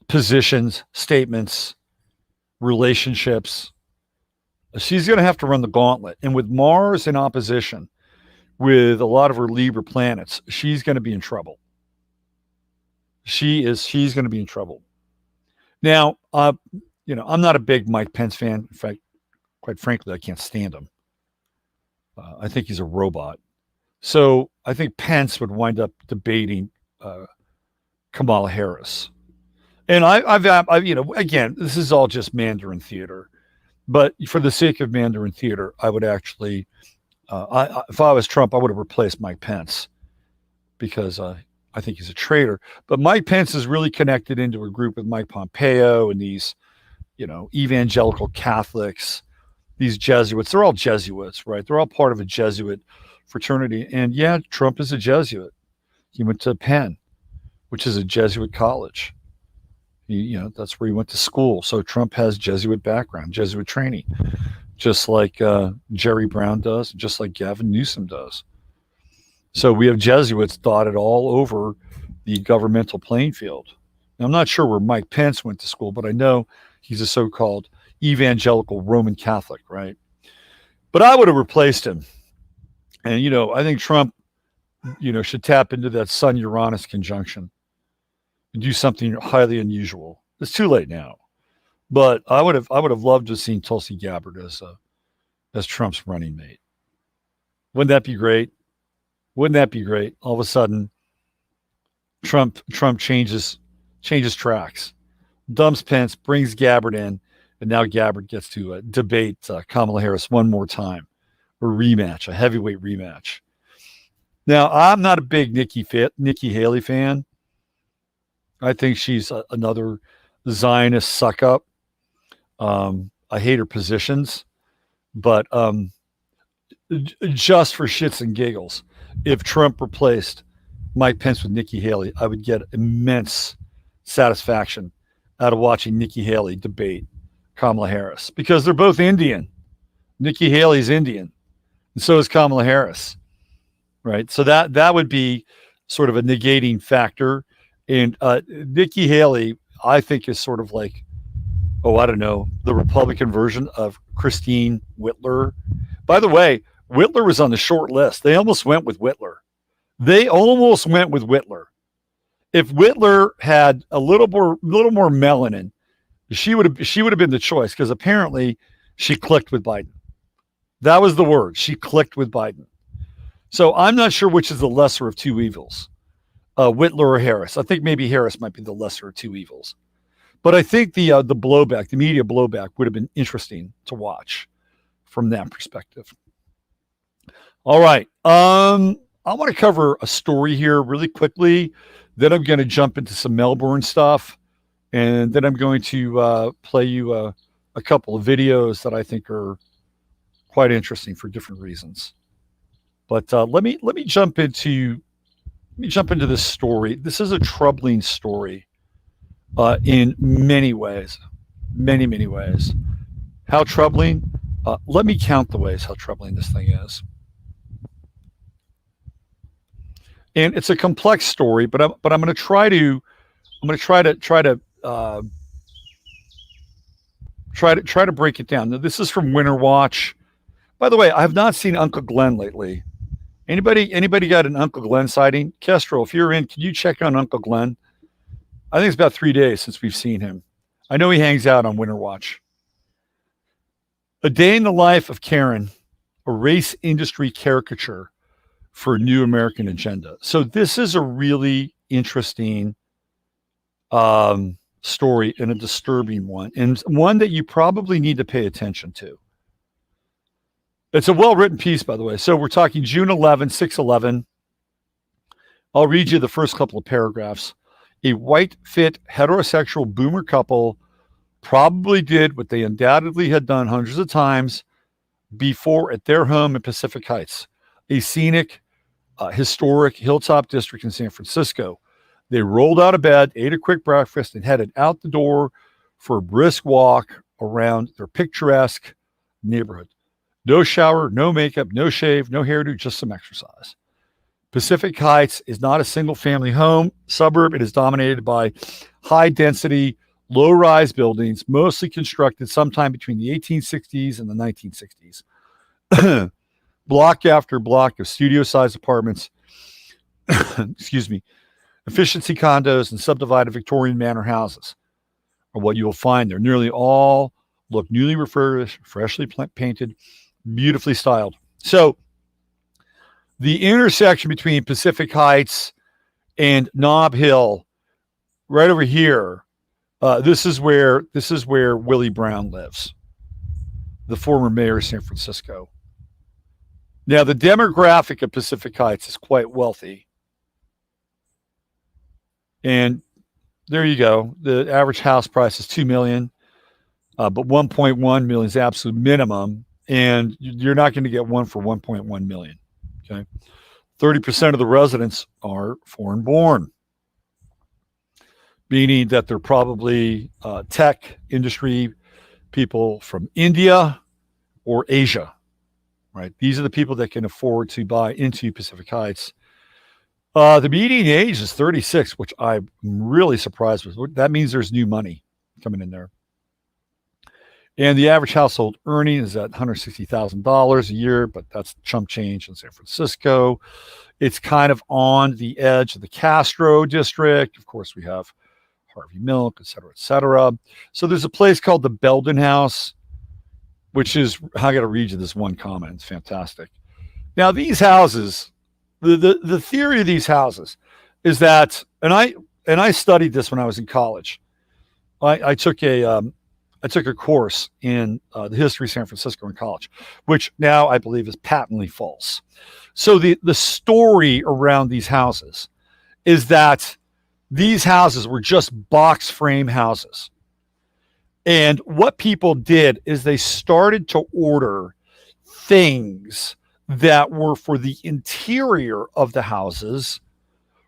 positions, statements, relationships. She's going to have to run the gauntlet. And with Mars in opposition, with a lot of her Libra planets, she's going to be in trouble. She's going to be in trouble. Now, I'm not a big Mike Pence fan. In fact, quite frankly, I can't stand him. I think he's a robot. So I think Pence would wind up debating Kamala Harris. And I've again, this is all just Mandarin theater. But for the sake of Mandarin theater, I would actually, if I was Trump, I would have replaced Mike Pence because I think he's a traitor. But Mike Pence is really connected into a group with Mike Pompeo and these, evangelical Catholics, these Jesuits. They're all Jesuits, right? They're all part of a Jesuit fraternity. And yeah, Trump is a Jesuit. He went to Penn, which is a Jesuit college. That's where he went to school. So Trump has Jesuit background, Jesuit training. just like Jerry Brown does, just like Gavin Newsom does. So we have Jesuits dotted all over the governmental playing field. Now, I'm not sure where Mike Pence went to school, but I know he's a so-called evangelical Roman Catholic, right? But I would have replaced him. And, I think Trump, should tap into that Sun-Uranus conjunction and do something highly unusual. It's too late now. But I would have loved to have seen Tulsi Gabbard as Trump's running mate. Wouldn't that be great? Wouldn't that be great? All of a sudden, Trump changes tracks, dumps Pence, brings Gabbard in, and now Gabbard gets to debate Kamala Harris one more time, a rematch, a heavyweight rematch. Now, I'm not a big Nikki Haley fan. I think she's another Zionist suck up. I hate her positions, but just for shits and giggles, if Trump replaced Mike Pence with Nikki Haley, I would get immense satisfaction out of watching Nikki Haley debate Kamala Harris because they're both Indian. Nikki Haley's Indian, and so is Kamala Harris, right? So that would be sort of a negating factor. And Nikki Haley, I think, is sort of like, I don't know, the Republican version of Christine Whitler. By the way, Whitler was on the short list. They almost went with Whitler. If Whitler had a little more melanin, she would have been the choice because apparently she clicked with Biden. That was the word. She clicked with Biden. So I'm not sure which is the lesser of two evils, Whitler or Harris. I think maybe Harris might be the lesser of two evils. But I think the blowback, the media blowback, would have been interesting to watch from that perspective. All right. I want to cover a story here really quickly. Then I'm going to jump into some Melbourne stuff. And then I'm going to play you a couple of videos that I think are quite interesting for different reasons. But let me jump into this story. This is a troubling story in many ways, many ways. How troubling? Let me count the ways how troubling this thing is. And it's a complex story, but I'm going to try to break it down. Now, this is from Winter Watch. By the way, I have not seen Uncle Glenn lately. Anybody got an Uncle Glenn sighting? Kestrel, if you're in, can you check on Uncle Glenn? I think it's about 3 days since we've seen him. I know he hangs out on Winter Watch. A Day in the Life of Karen, a race industry caricature for New American Agenda. So this is a really interesting story and a disturbing one, and one that you probably need to pay attention to. It's a well-written piece, by the way. So we're talking June 11, 6/11. I'll read you the first couple of paragraphs. A white, fit, heterosexual boomer couple probably did what they undoubtedly had done hundreds of times before at their home in Pacific Heights, a scenic, historic hilltop district in San Francisco. They rolled out of bed, ate a quick breakfast, and headed out the door for a brisk walk around their picturesque neighborhood. No shower, no makeup, no shave, no hairdo, just some exercise. Pacific Heights is not a single-family home suburb. It is dominated by high-density, low-rise buildings, mostly constructed sometime between the 1860s and the 1960s. Block after block of studio-sized apartments, efficiency condos, and subdivided Victorian manor houses are what you will find there. Nearly all look newly refurbished, freshly painted, beautifully styled. So the intersection between Pacific Heights and Nob Hill, right over here, this is where Willie Brown lives, the former mayor of San Francisco. Now, the demographic of Pacific Heights is quite wealthy. And there you go. The average house price is $2 million, but $1.1 million is the absolute minimum. And you're not going to get one for $1.1 million. Okay. 30% of the residents are foreign born, meaning that they're probably tech industry people from India or Asia, right? These are the people that can afford to buy into Pacific Heights. The median age is 36, which I'm really surprised with. That means there's new money coming in there. And the average household earning is at $160,000 a year, but that's chump change in San Francisco. It's kind of on the edge of the Castro district. Of course, we have Harvey Milk, et cetera, et cetera. So there's a place called the Belden House, which is, I got to read you this one comment. It's fantastic. Now, these houses, the theory of these houses is that, and I studied this when I was in college. I took a course in the history of San Francisco in college, which now I believe is patently false. So the story around these houses is that these houses were just box frame houses. And what people did is they started to order things that were for the interior of the houses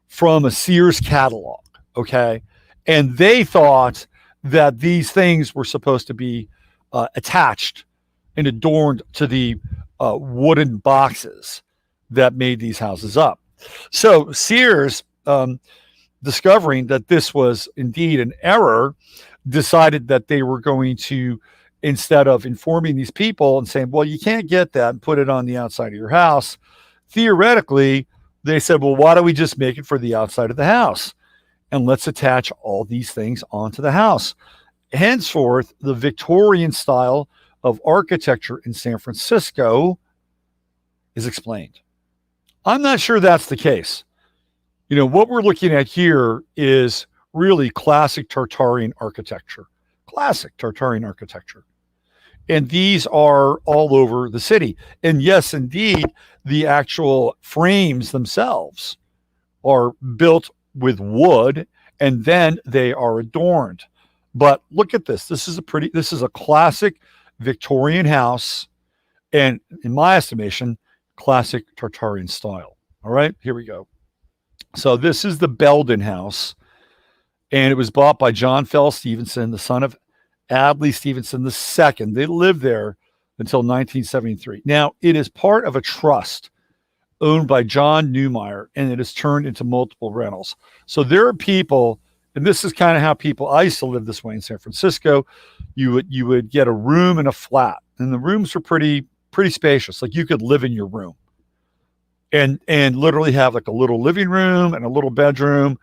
from a Sears catalog, okay? And they thought that these things were supposed to be attached and adorned to the wooden boxes that made these houses up. So Sears, discovering that this was indeed an error, decided that they were going to, instead of informing these people and saying, well, you can't get that and put it on the outside of your house, theoretically, they said, well, why don't we just make it for the outside of the house? And let's attach all these things onto the house. Henceforth, the Victorian style of architecture in San Francisco is explained. I'm not sure that's the case. You know, what we're looking at here is really classic Tartarian architecture. Classic Tartarian architecture. And these are all over the city. And yes, indeed, the actual frames themselves are built with wood, and then they are adorned. But look at this. This is a classic Victorian house, and in my estimation, classic Tartarian style. All right, here we go. So this is the Belden House, and it was bought by John Fell Stevenson, the son of Adlai Stevenson II. They lived there until 1973. Now, it is part of a trust owned by John Neumeyer, and it has turned into multiple rentals. So there are people, and this is kind of how people, I used to live this way in San Francisco. You would get a room and a flat, and the rooms were pretty spacious. Like you could live in your room and literally have like a little living room and a little bedroom.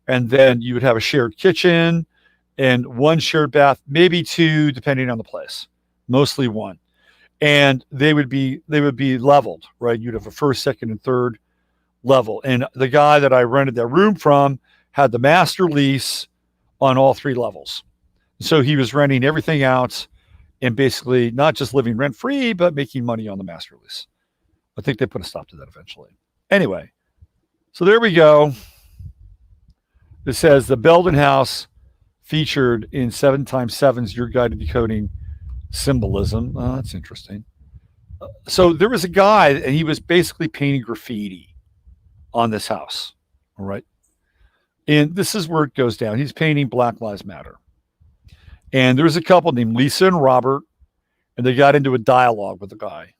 And then you would have a shared kitchen and one shared bath, maybe two, depending on the place, mostly one. And they would be leveled, right? You'd have a first, second, and third level. And the guy that I rented that room from had the master lease on all three levels. So he was renting everything out and basically not just living rent free, but making money on the master lease. I think they put a stop to that eventually. Anyway, so there we go. It says the Belden House featured in 7x7's Your Guide to Decoding Symbolism. Oh, that's interesting. So there was a guy, and he was basically painting graffiti on this house. All right. And this is where it goes down. He's painting Black Lives Matter. And there was a couple named Lisa and Robert, and they got into a dialogue with the guy.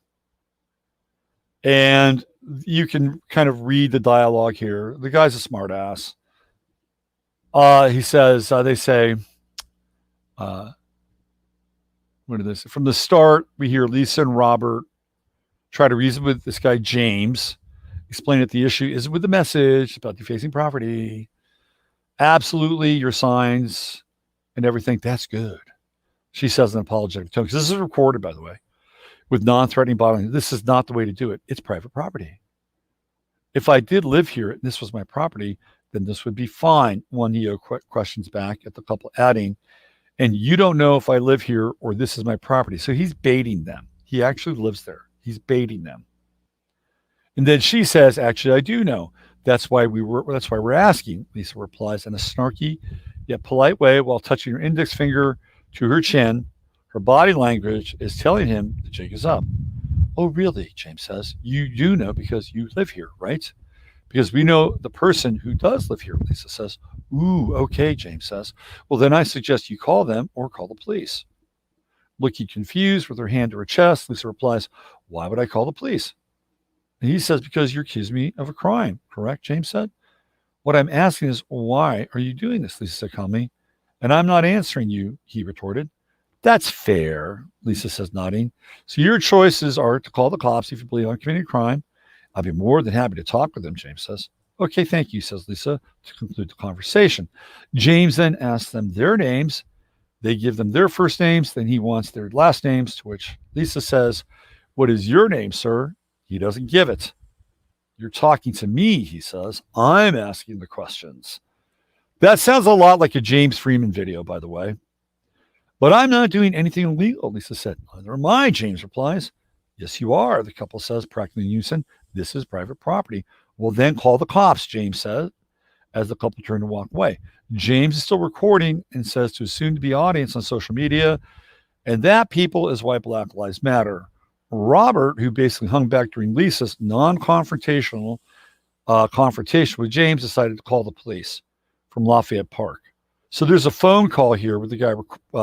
And you can kind of read the dialogue here. The guy's a smart ass. He says, they say, what are this? From the start, we hear Lisa and Robert try to reason with this guy, James, explain that the issue is with the message about defacing property. Absolutely, your signs and everything, that's good. She says in an apologetic tone, because this is recorded, by the way, with non-threatening bodily. This is not the way to do it. It's private property. If I did live here and this was my property, then this would be fine. One Neo questions back at the couple, adding, and you don't know if I live here or this is my property. So he's baiting them. He actually lives there. He's baiting them. And then she says, actually, I do know. That's why we're asking. Lisa replies in a snarky yet polite way while touching her index finger to her chin. Her body language is telling him the jig is up. Oh, really? James says. You do know because you live here, right? Because we know the person who does live here, Lisa says. Ooh, okay, James says. Well, then I suggest you call them or call the police. Looking confused with her hand to her chest, Lisa replies, "Why would I call the police?" And he says, "Because you're accusing me of a crime." "Correct," James said. "What I'm asking is, why are you doing this?" Lisa said calmly. "And I'm not answering you," he retorted. "That's fair," Lisa says, nodding. "So your choices are to call the cops if you believe I'm committing a crime. I'd be more than happy to talk with them," James says. "Okay, thank you," says Lisa, to conclude the conversation. James then asks them their names. They give them their first names. Then he wants their last names, to which Lisa says, "What is your name, sir?" He doesn't give it. "You're talking to me," he says. "I'm asking the questions." That sounds a lot like a James Freeman video, by the way. "But I'm not doing anything illegal," Lisa said. "Neither am I," James replies. "Yes, you are," the couple says, practically in unison. "This is private property." "Well, then call the cops," James says, as the couple turn to walk away. James is still recording and says to his soon-to-be audience on social media, "And that, people, is why Black Lives Matter." Robert, who basically hung back during Lisa's non-confrontational confrontation with James, decided to call the police from Lafayette Park. So there's a phone call here with the guy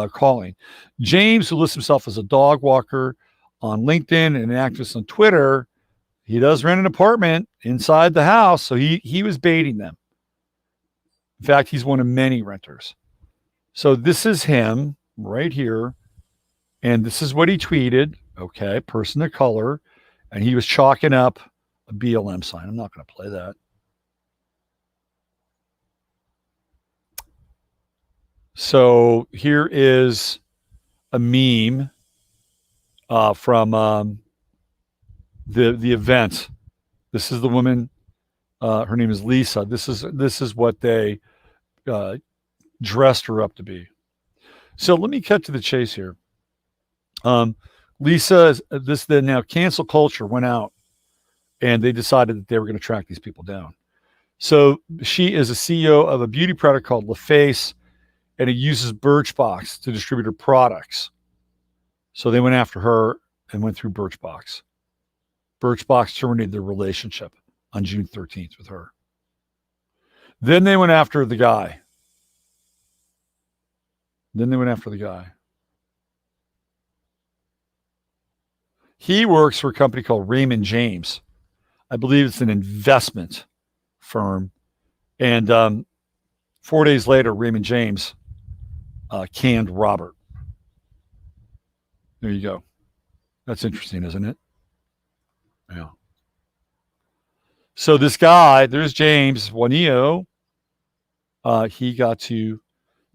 calling. James, who lists himself as a dog walker on LinkedIn and an activist on Twitter, he does rent an apartment inside the house, so he was baiting them. In fact, he's one of many renters. So this is him right here, and this is what he tweeted. Okay, person of color, and he was chalking up a BLM sign. I'm not going to play that. So here is a meme from the event. This is the woman. Her name is Lisa. This is what they dressed her up to be. So let me cut to the chase here. Lisa, now cancel culture went out, and they decided that they were going to track these people down. So she is a CEO of a beauty product called LaFace, and it uses Birchbox to distribute her products. So they went after her and went through Birchbox. Birchbox terminated their relationship on June 13th with her. Then they went after the guy. He works for a company called Raymond James. I believe it's an investment firm. And 4 days later, Raymond James canned Robert. There you go. That's interesting, isn't it? Yeah. So this guy, there's James Juanillo. He got to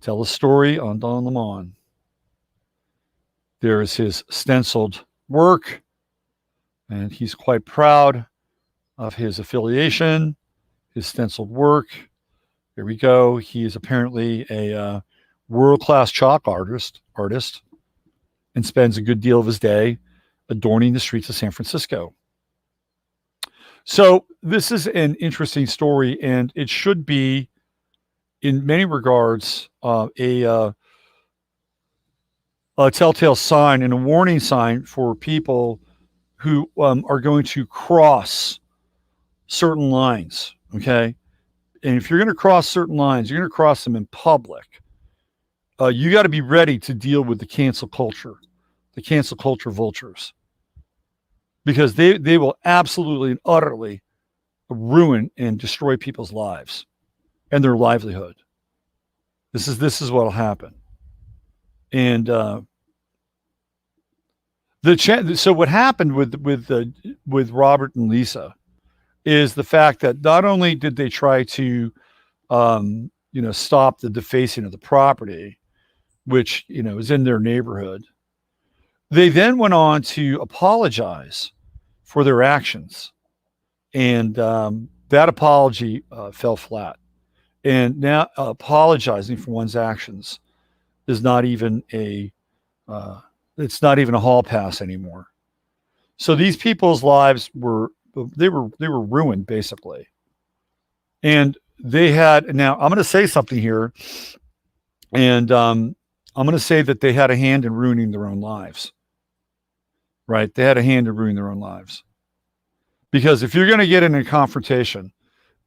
tell a story on Don Lemon. There is his stenciled work, and he's quite proud of his affiliation, his stenciled work. There we go. He is apparently a world-class chalk artist and spends a good deal of his day adorning the streets of San Francisco. So this is an interesting story, and it should be, in many regards, a telltale sign and a warning sign for people who are going to cross certain lines, okay? And if you're going to cross certain lines, you're going to cross them in public. You got to be ready to deal with the cancel culture vultures, because they will absolutely and utterly ruin and destroy people's lives and their livelihood. This is what will happen. And so what happened with Robert and Lisa is the fact that not only did they try to stop the defacing of the property, which is in their neighborhood, they then went on to apologize for their actions, and that apology fell flat. And now apologizing for one's actions is not even it's not even a hall pass anymore. So these people's lives were ruined, basically. And they had, now I'm going to say something here, and I'm going to say that they had a hand in ruining their own lives. Right? They had a hand in ruining their own lives. Because if you're going to get in a confrontation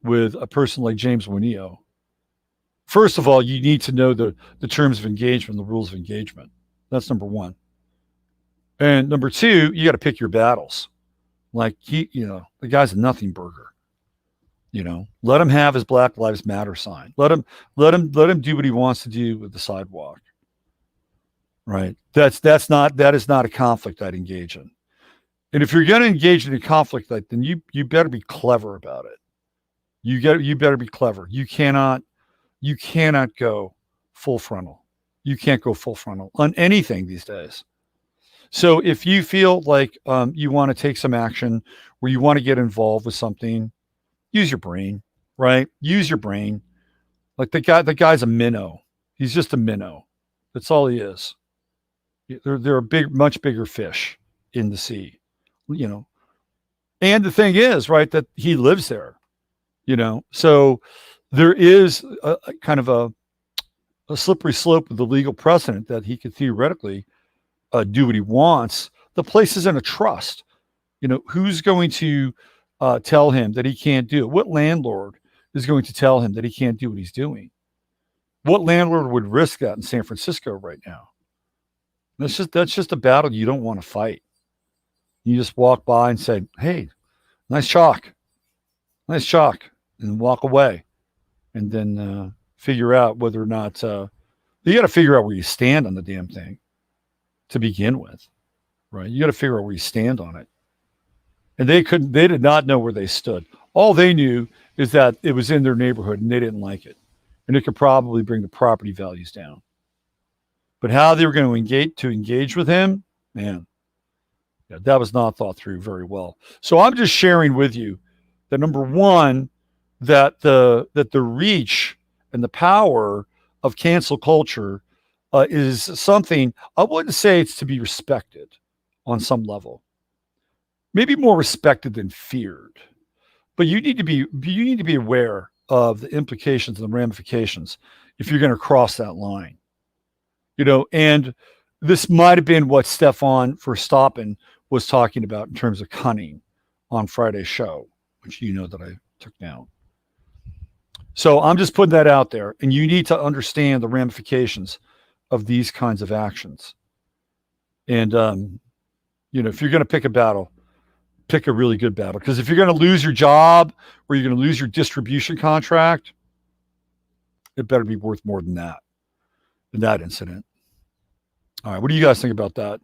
with a person like James Juanillo, first of all, you need to know the terms of engagement, the rules of engagement. That's number one. And number two, you got to pick your battles. Like the guy's a nothing burger. Let him have his Black Lives Matter sign. Let him do what he wants to do with the sidewalk. Right. That is not a conflict I'd engage in. And if you're going to engage in a conflict, then you better be clever about it. You better be clever. You cannot go full frontal. You can't go full frontal on anything these days. So if you feel like you want to take some action where you want to get involved with something, use your brain, right? Use your brain. Like the guy's a minnow. He's just a minnow. That's all he is. There are much bigger fish in the sea, And the thing is, right, that he lives there, So there is a kind of a slippery slope with the legal precedent that he could theoretically do what he wants. The place is in a trust. Who's going to tell him that he can't do it? What landlord is going to tell him that he can't do what he's doing? What landlord would risk that in San Francisco right now? That's just a battle you don't want to fight. You just walk by and say, "Hey, nice chalk," and walk away, and then figure out whether or not you got to figure out where you stand on the damn thing to begin with, right? You got to figure out where you stand on it. And they did not know where they stood. All they knew is that it was in their neighborhood and they didn't like it. And it could probably bring the property values down. But how they were going to engage with him, man, that was not thought through very well. So I'm just sharing with you that number one, that the reach and the power of cancel culture is something, I wouldn't say it's to be respected on some level. Maybe more respected than feared. But you need to be aware of the implications and the ramifications if you're going to cross that line. And this might have been what Stefan Verstappen was talking about in terms of cunning on Friday's show, which that I took down. So I'm just putting that out there, and you need to understand the ramifications of these kinds of actions. And if you're going to pick a battle, pick a really good battle. Because if you're going to lose your job or you're going to lose your distribution contract, it better be worth more than that incident. All right, what do you guys think about that?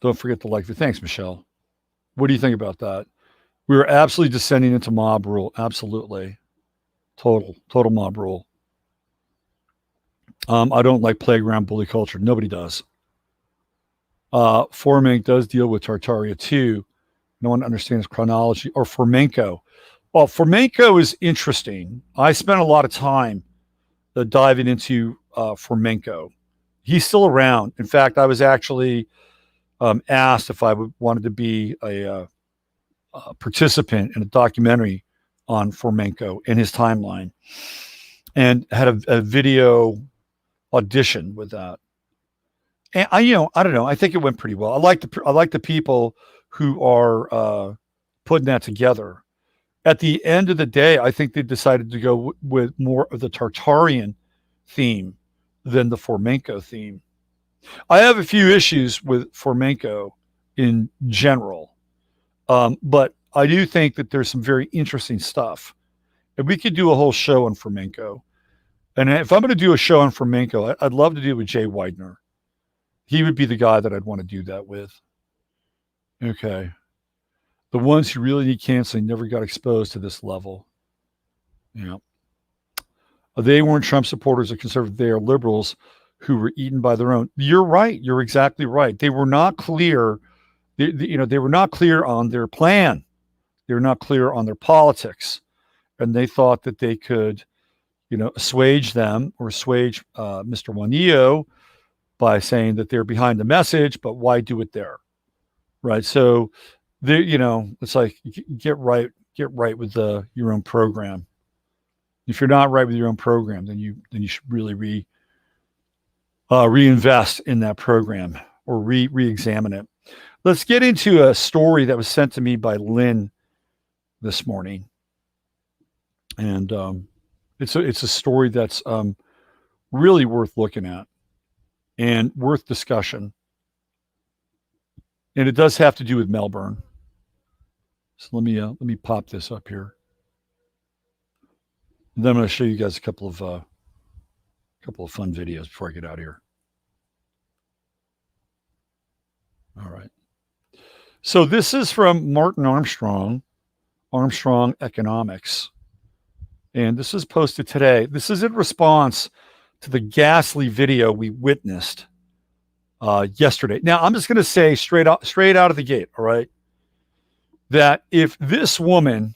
Don't forget to like the thanks, Michelle. What do you think about that? We were absolutely descending into mob rule. Absolutely. Total mob rule. I don't like playground bully culture. Nobody does. Formank does deal with Tartaria too. No one understands chronology. Or Fomenko. Well, Fomenko is interesting. I spent a lot of time diving into Fomenko. He's still around. In fact, I was actually asked if I wanted to be a participant in a documentary on Fomenko and his timeline, and had a video audition with that. And I don't know. I think it went pretty well. I like the people who are putting that together. At the end of the day, I think they decided to go with more of the Tartarian theme than the Fomenko theme. I have a few issues with Fomenko in general, but I do think that there's some very interesting stuff. And we could do a whole show on Fomenko. And if I'm going to do a show on Fomenko, I'd love to do it with Jay Widener. He would be the guy that I'd want to do that with. Okay. The ones who really need canceling never got exposed to this level. Yeah. They weren't Trump supporters or conservatives. They are liberals who were eaten by their own. You're right. You're exactly right. They were not clear. They were not clear on their plan. They were not clear on their politics. And they thought that they could, assuage them or assuage Mr. Juanillo by saying that they're behind the message, but why do it there? Right. So it's like, get right with your own program. If you're not right with your own program, then you should really reinvest in that program or re-examine it. Let's get into a story that was sent to me by Lynn this morning. And it's a story that's really worth looking at and worth discussion. And it does have to do with Melbourne. So let me pop this up here. And then I'm going to show you guys a couple of fun videos before I get out of here. All right. So this is from Martin Armstrong, Armstrong Economics. And this is posted today. This is in response to the ghastly video we witnessed yesterday. Now, I'm just going to say straight out of the gate, all right, that if this woman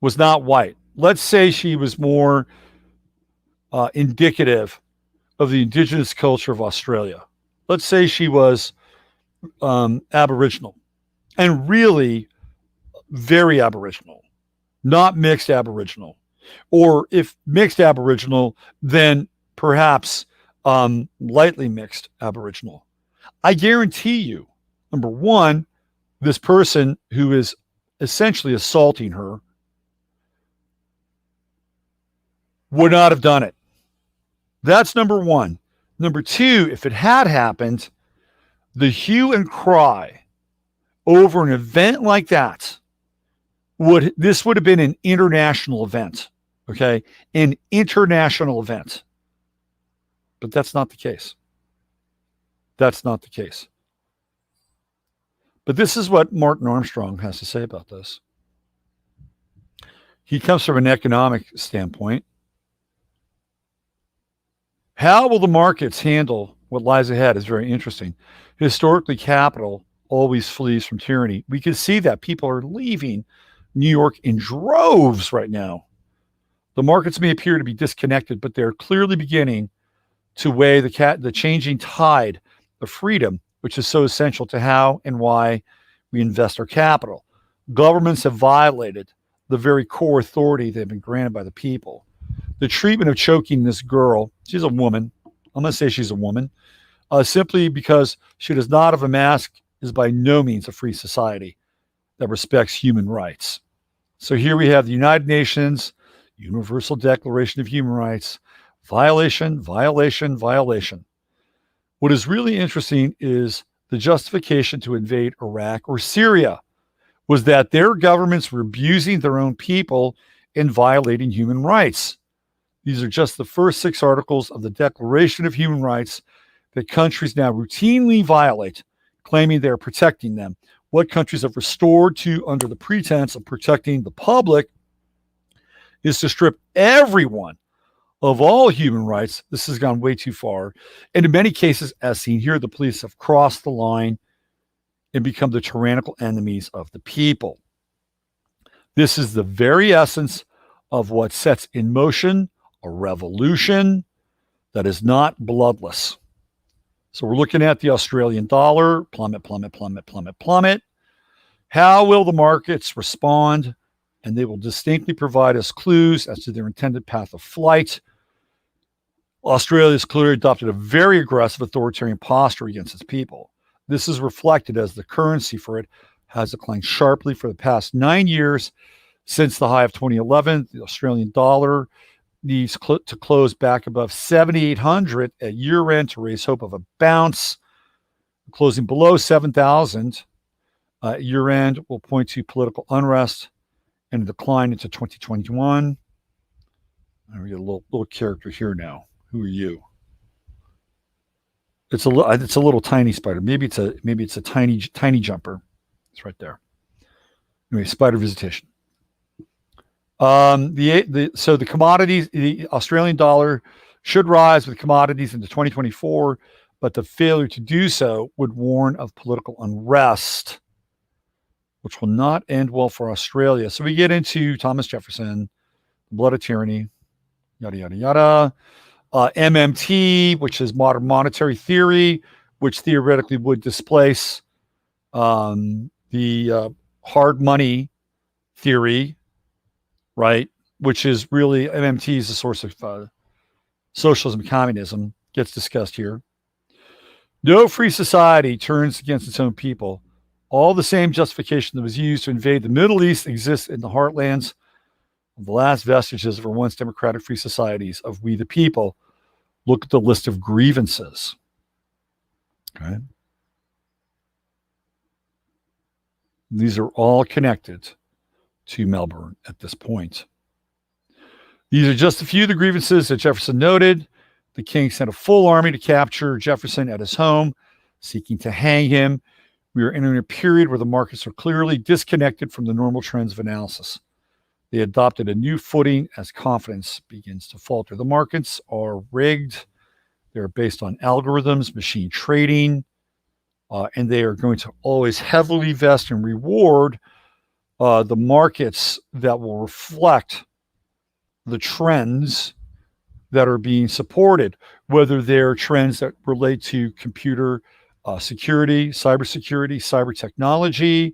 was not white, let's say she was more indicative of the indigenous culture of Australia. Let's say she was Aboriginal, and really very Aboriginal, not mixed Aboriginal. Or if mixed Aboriginal, then perhaps lightly mixed Aboriginal. I guarantee you, number one, this person who is essentially assaulting her would not have done it. That's number one. Number two, if it had happened, the hue and cry over an event like that would have been an international event. Okay, an international event. But that's not the case. That's not the case. But this is what Martin Armstrong has to say about this. He comes from an economic standpoint. How will the markets handle what lies ahead is very interesting. Historically, capital always flees from tyranny. We can see that people are leaving New York in droves right now. The markets may appear to be disconnected, but they're clearly beginning to weigh the changing tide of freedom, which is so essential to how and why we invest our capital. Governments have violated the very core authority they've been granted by the people. The treatment of choking this girl, she's a woman, I'm going to say she's a woman, simply because she does not have a mask, is by no means a free society that respects human rights. So here we have the United Nations Universal Declaration of Human Rights. Violation, violation, violation. What is really interesting is the justification to invade Iraq or Syria was that their governments were abusing their own people and violating human rights. These are just the first 6 articles of the Declaration of Human Rights that countries now routinely violate, claiming they are protecting them. What countries have restored to under the pretense of protecting the public is to strip everyone of all human rights. This has gone way too far. And in many cases, as seen here, the police have crossed the line and become the tyrannical enemies of the people. This is the very essence of what sets in motion a revolution that is not bloodless. So we're looking at the Australian dollar, plummet, plummet, plummet, plummet, plummet. How will the markets respond? And they will distinctly provide us clues as to their intended path of flight. Australia has clearly adopted a very aggressive authoritarian posture against its people. This is reflected as the currency for it has declined sharply for the past 9 years since the high of 2011. The Australian dollar needs to close back above 7,800 at year end to raise hope of a bounce. Closing below 7,000 at year end will point to political unrest and a decline into 2021. We get a little character here now. Who are you? It's a little tiny spider. Maybe it's a tiny jumper. It's right there. Anyway, spider visitation. So the commodities, the Australian dollar should rise with commodities into 2024, but the failure to do so would warn of political unrest, which will not end well for Australia. So we get into Thomas Jefferson, the blood of tyranny, yada, yada, yada. MMT, which is modern monetary theory, which theoretically would displace the hard money theory, right? Which is really, MMT is the source of socialism and communism, gets discussed here. No free society turns against its own people. All the same justification that was used to invade the Middle East exists in the heartlands of the last vestiges of our once democratic free societies of we the people. Look at the list of grievances. Okay. These are all connected to Melbourne at this point. These are just a few of the grievances that Jefferson noted. The king sent a full army to capture Jefferson at his home, seeking to hang him. We are entering a period where the markets are clearly disconnected from the normal trends of analysis. They adopted a new footing as confidence begins to falter. The markets are rigged. They're based on algorithms, machine trading, and they are going to always heavily vest and reward the markets that will reflect the trends that are being supported, whether they're trends that relate to computer security, cybersecurity, cyber technology,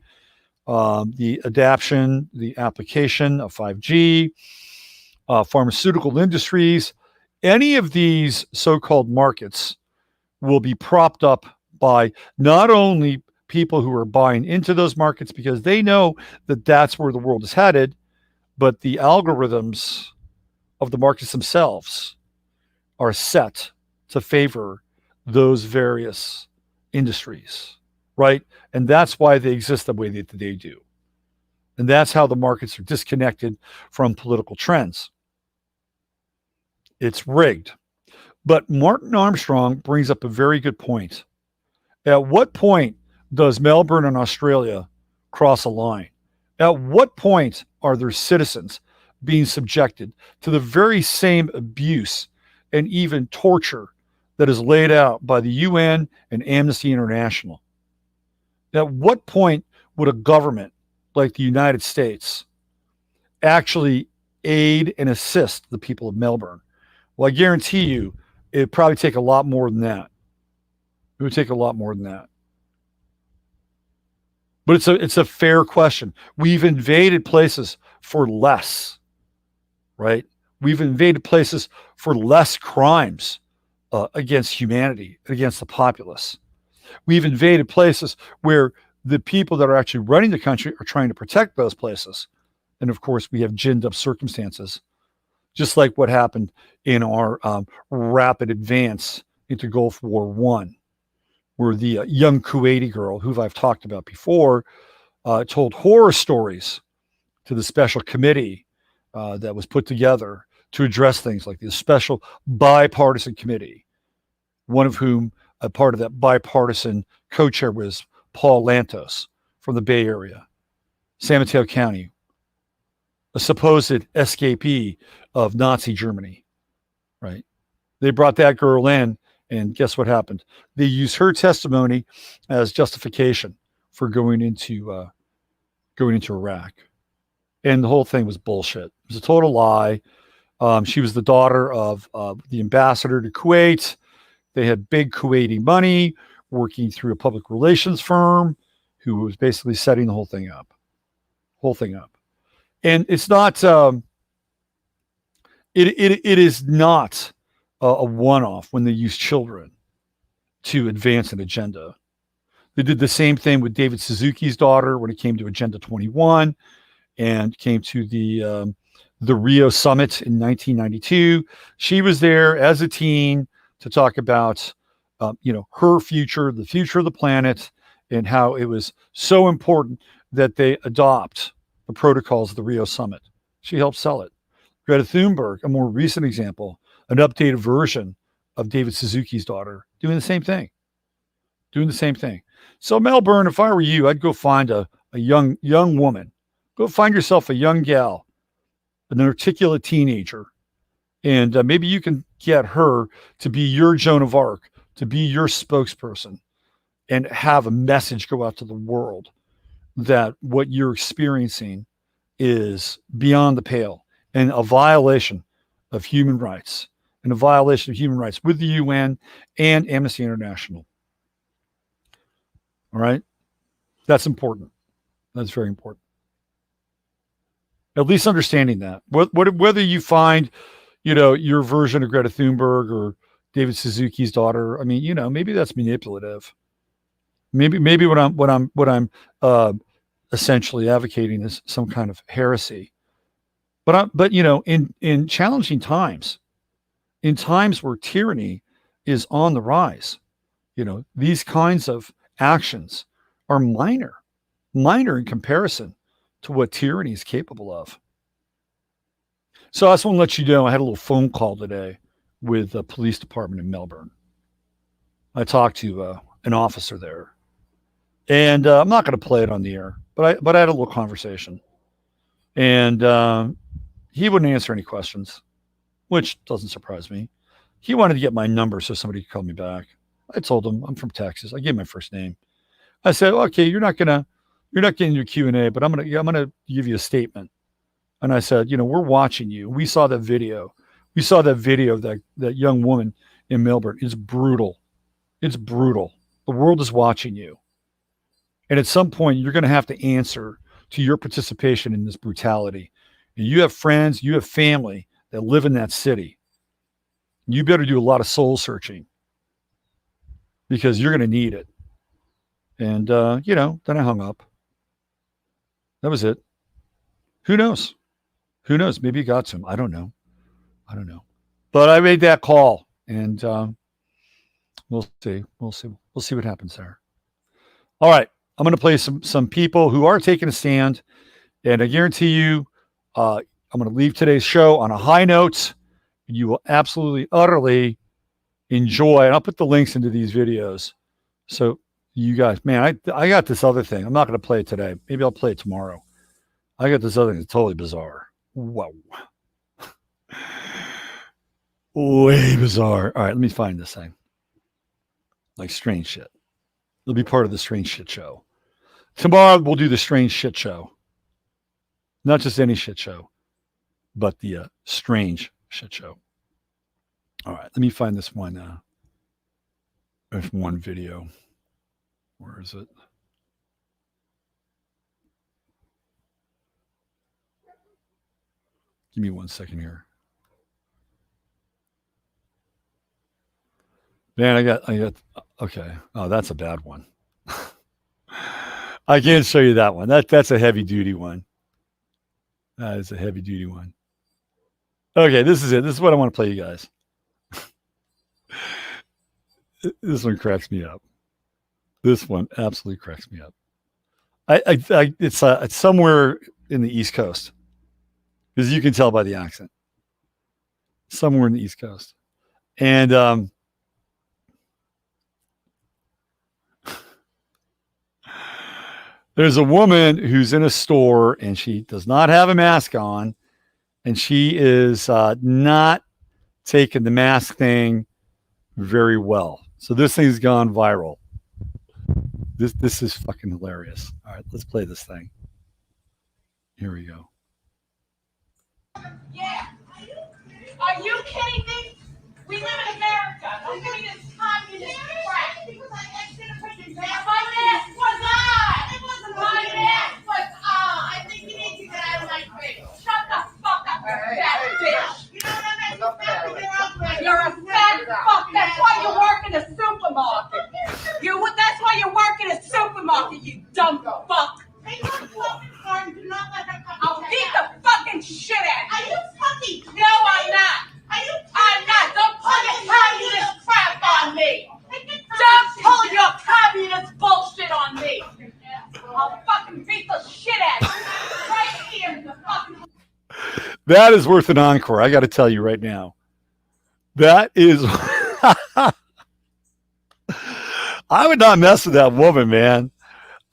the adaptation, the application of 5G, pharmaceutical industries. Any of these so-called markets will be propped up by not only people who are buying into those markets because they know that that's where the world is headed, but the algorithms of the markets themselves are set to favor those various industries, right? And that's why they exist the way that they do. And that's how the markets are disconnected from political trends. It's rigged. But Martin Armstrong brings up a very good point. At what point does Melbourne and Australia cross a line? At what point are their citizens being subjected to the very same abuse and even torture that is laid out by the UN and Amnesty International? At what point would a government like the United States actually aid and assist the people of Melbourne? Well, I guarantee you, it'd probably take a lot more than that. It would take a lot more than that. But it's a fair question. We've invaded places for less, right? We've invaded places for less crimes against humanity, against the populace. We've invaded places where the people that are actually running the country are trying to protect those places. And of course, we have ginned up circumstances, just like what happened in our rapid advance into Gulf War I, where the young Kuwaiti girl, who I've talked about before, told horror stories to the special committee that was put together to address things like this special bipartisan committee, one of whom a part of that bipartisan co-chair was Paul Lantos from the Bay Area, San Mateo County, a supposed escapee of Nazi Germany, right? They brought that girl in, and guess what happened? They used her testimony as justification for going into Iraq. And the whole thing was bullshit. It was a total lie. She was the daughter of the ambassador to Kuwait. They had big Kuwaiti money working through a public relations firm who was basically setting the whole thing up. And it's not, it is not a one-off when they use children to advance an agenda. They did the same thing with David Suzuki's daughter when it came to Agenda 21 and came to the Rio Summit in 1992. She was there as a teen to talk about, her future, the future of the planet, and how it was so important that they adopt the protocols of the Rio Summit. She helped sell it. Greta Thunberg, a more recent example, an updated version of David Suzuki's daughter, doing the same thing. So Melbourne, if I were you, I'd go find a young woman. Go find yourself a young gal, an articulate teenager, and maybe you can get her to be your Joan of Arc, to be your spokesperson, and have a message go out to the world that what you're experiencing is beyond the pale and a violation of human rights, with the UN and Amnesty International. All right? That's important. That's very important. At least understanding that. Whether you find, your version of Greta Thunberg or David Suzuki's daughter, I mean, maybe that's manipulative. Maybe what I'm essentially advocating is some kind of heresy. But in challenging times, in times where tyranny is on the rise, these kinds of actions are minor. minor in comparison to what tyranny is capable of. So I just want to let you know I had a little phone call today with the police department in Melbourne. I talked to an officer there, and I'm not going to play it on the air, but I had a little conversation, and he wouldn't answer any questions, which doesn't surprise me. He wanted to get my number so somebody could call me back. I told him I'm from Texas. I gave him my first name. I said, okay, you're not getting your Q&A, but I'm gonna give you a statement. And I said, we're watching you. We saw that video. We saw that video of that young woman in Melbourne. It's brutal. It's brutal. The world is watching you. And at some point, you're going to have to answer to your participation in this brutality. And you have friends, you have family that live in that city. You better do a lot of soul searching because you're going to need it. And, then I hung up. That was it. Who knows? Who knows? Maybe it got to him. I don't know. But I made that call, and we'll see. We'll see what happens there. All right. I'm going to play some people who are taking a stand, and I guarantee you, I'm going to leave today's show on a high note. You will absolutely, utterly enjoy, and I'll put the links into these videos. So you guys, man, I got this other thing. I'm not going to play it today. Maybe I'll play it tomorrow. I got this other thing that's totally bizarre. Whoa. Way bizarre. All right, let me find this thing. Like strange shit. It'll be part of the strange shit show. Tomorrow we'll do the strange shit show. Not just any shit show, but the strange shit show. All right, let me find this one. One video. Where is it? Give me 1 second here. Man, I got, okay. Oh, that's a bad one. I can't show you that one. That's a heavy duty one. That is a heavy duty one. Okay, this is it. This is what I want to play you guys. This one cracks me up. This one absolutely cracks me up. It's somewhere in the East Coast, because you can tell by the accent. Somewhere in the East Coast, and there's a woman who's in a store and she does not have a mask on, and she is not taking the mask thing very well. So this thing's gone viral. This is fucking hilarious. All right, let's play this thing. Here we go. Yeah. Are you kidding me? We live in America. We're doing this communist crap. Because I didn't put your mask. My mask was on. It wasn't my mask was on. I think you need to get out of my face. Shut the fuck up, you fat bitch. You know what I mean? You're a fat fuck. That's why you work in a supermarket. That's why you work in a supermarket, you dumb fuck. I'll beat the fucking shit out of you. Are you fucking? No, I'm not. I'm not. Don't pull your communist crap on me. Don't pull your communist bullshit on me. I'll fucking beat the shit out of you. Right here in the fucking. That is worth an encore. I got to tell you right now. That is. I would not mess with that woman, man.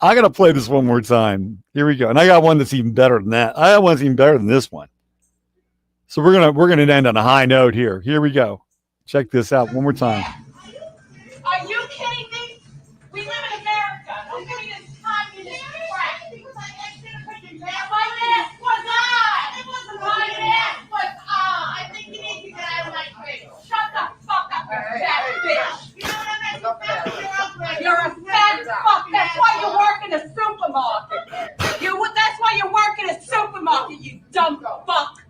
I got to play this one more time. Here we go. And I got one that's even better than that. I got one that's even better than this one. So we're going to end on a high note here. Here we go. Check this out one more time. Are you kidding me? We live in America. We're doing this communist crap. Because I didn't put your mask. My mask was on. It wasn't my mask was on. I think you need to get out of my face. Shut the fuck up, you fat bitch. You know what I mean? You're a fat fuck. That's why you work in a supermarket. That's why you work in a supermarket, you dumb fuck.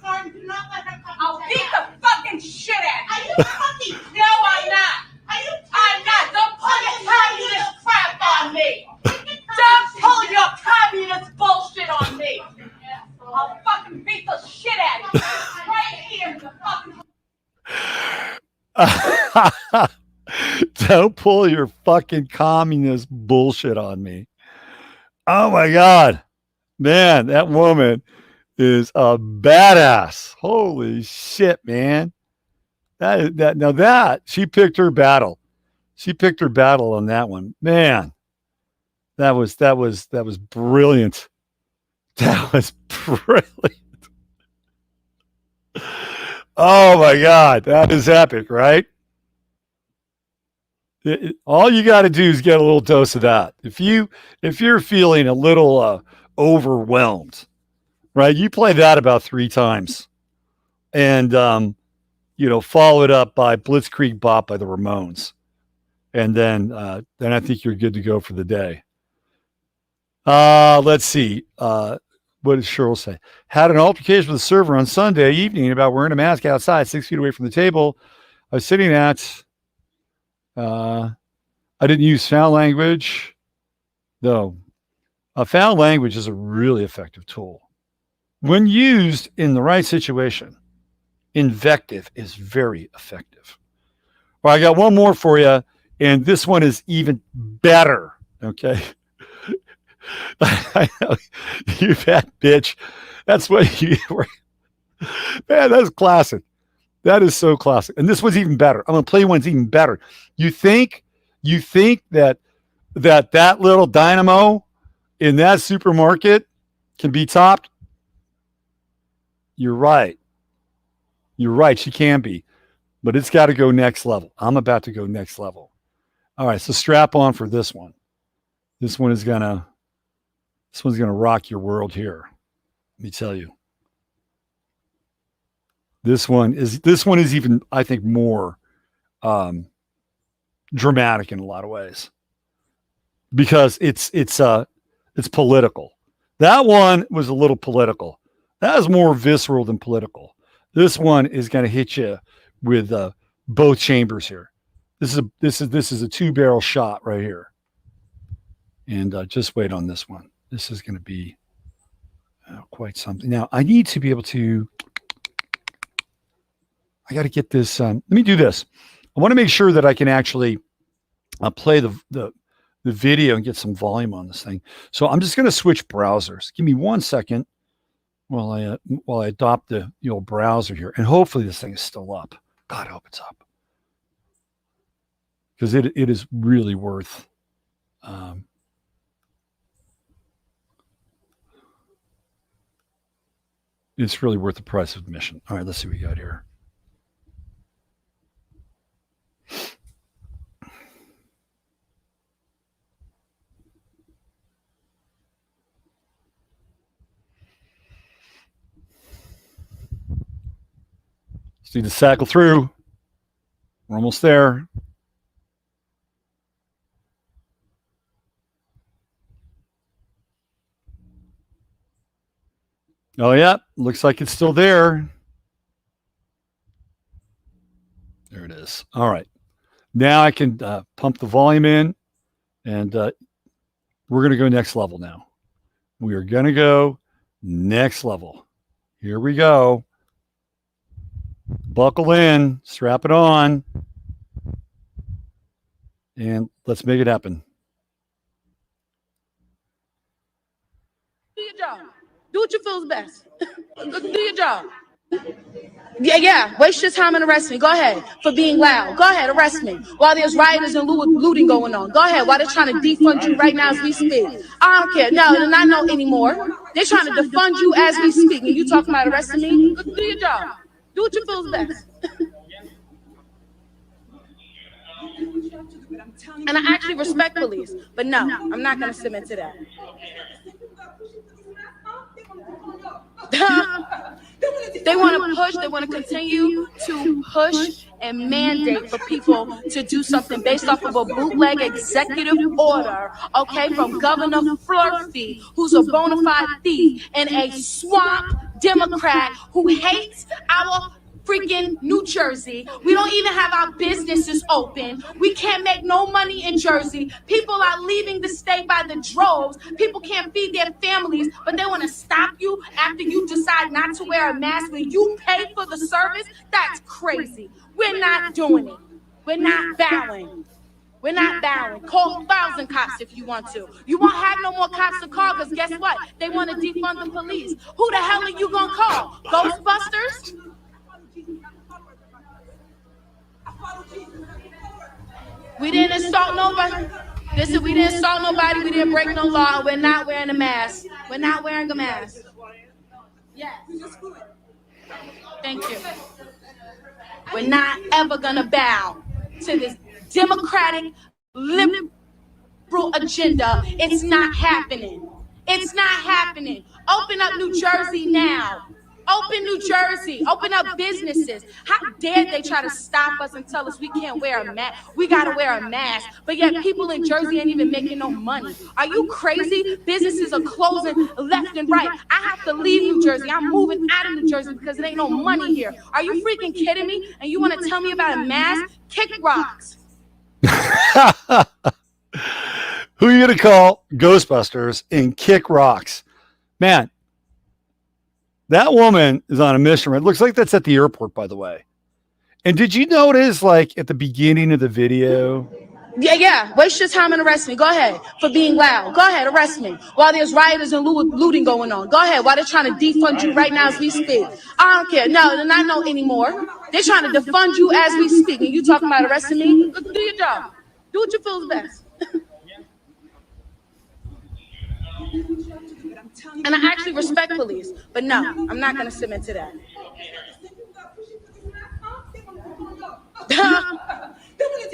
I'll beat the fucking shit out of you. Are you fucking? No, I'm not. I'm not. Don't pull your communist crap on me. Don't pull your communist bullshit on me. I'll fucking beat the shit out of you. Right here in the fucking. Don't pull your fucking communist bullshit on me. Oh my God. Man, that woman is a badass. Holy shit, man. That she picked her battle. She picked her battle on that one. Man, that was brilliant. That was brilliant. Oh my God, that is epic, right? All you got to do is get a little dose of that. If you're feeling a little overwhelmed, right? You play that about 3 times, and follow it up by Blitzkrieg Bop by the Ramones, and then I think you're good to go for the day. Let's see. What did Cheryl say? Had an altercation with the server on Sunday evening about wearing a mask outside, 6 feet away from the table I was sitting at. I didn't use foul language, though. Foul language is a really effective tool. When used in the right situation, invective is very effective. Well, I got one more for you, and this one is even better. Okay. I know, you fat bitch. That's what you were. Man, that's classic. That is so classic. And this one's even better. I'm going to play one's even better. You think that little dynamo in that supermarket can be topped? You're right. You're right. She can be, but it's got to go next level. I'm about to go next level. All right. So strap on for this one. This one's gonna rock your world here. Let me tell you. This one is even, I think, more dramatic in a lot of ways because it's political. That one was a little political. That was more visceral than political. This one is going to hit you with both chambers here. This is a 2-barrel shot right here, and just wait on this one. This is going to be quite something. Now I need to be able to. I got to get this. Let me do this. I want to make sure that I can actually play the video and get some volume on this thing. So I'm just going to switch browsers. Give me 1 second while I adopt the old browser here, and hopefully this thing is still up. God, I hope it's up because it is really worth. It's really worth the price of admission. All right, let's see what we got here. Just need to cycle through. We're almost there. Oh, yeah. Looks like it's still there. There it is. All right. Now I can pump the volume in, and we're going to go next level now. We are going to go next level. Here we go. Buckle in, strap it on, and let's make it happen. Do your job. Do what you feel is best. Do your job. Yeah. Waste your time and arrest me. Go ahead for being loud. Go ahead, arrest me. While there's rioters and looting going on. Go ahead. While they're trying to defund you right now as we speak. I don't care. No, they're not no anymore. They're trying to defund you as we speak. And you talking about arresting me? Do your job. Do what you feel is best. And I actually respect police, but no, I'm not going to submit to that. They want to push, they want to continue to push and mandate for people to do something based off of a bootleg executive order, okay, from Governor Flurfy, who's a bona fide thief and a swamp Democrat who hates our freaking New Jersey. We don't even have our businesses open. We can't make no money in Jersey. People are leaving the state by the droves. People can't feed their families, but they want to stop you after you decide not to wear a mask when you pay for the service. That's crazy. We're not doing it. We're not bowing. We're not bowing. Call 1,000 cops if you want to. You won't have no more cops to call because guess what? They want to defund the police. Who the hell are you going to call? Ghostbusters? We didn't assault nobody. Listen, we didn't assault nobody. We didn't break no law. We're not wearing a mask. We're not wearing a mask. Yes. Thank you. We're not ever going to bow to this Democratic liberal agenda. It's not happening. It's not happening. Open up New Jersey now. Open New Jersey. Open up businesses. How dare they try to stop us and tell us we can't wear a mask? We got to wear a mask. But yet people in Jersey ain't even making no money. Are you crazy? Businesses are closing left and right. I have to leave New Jersey. I'm moving out of New Jersey because there ain't no money here. Are you freaking kidding me? And you want to tell me about a mask? Kick rocks. Who are you going to call? Ghostbusters and kick rocks. Man, that woman is on a mission. It looks like that's at the airport, by the way. And did you notice, like, at the beginning of the video? Yeah. Waste your time and arrest me. Go ahead for being loud. Go ahead, arrest me. While there's rioters and looting going on. Go ahead. While they're trying to defund you right now as we speak. I don't care. No, they're not no anymore. They're trying to defund you as we speak. And you talking about arresting me? Do your job. Do what you feel is best. And I actually respect police, but no, I'm not going to submit to that.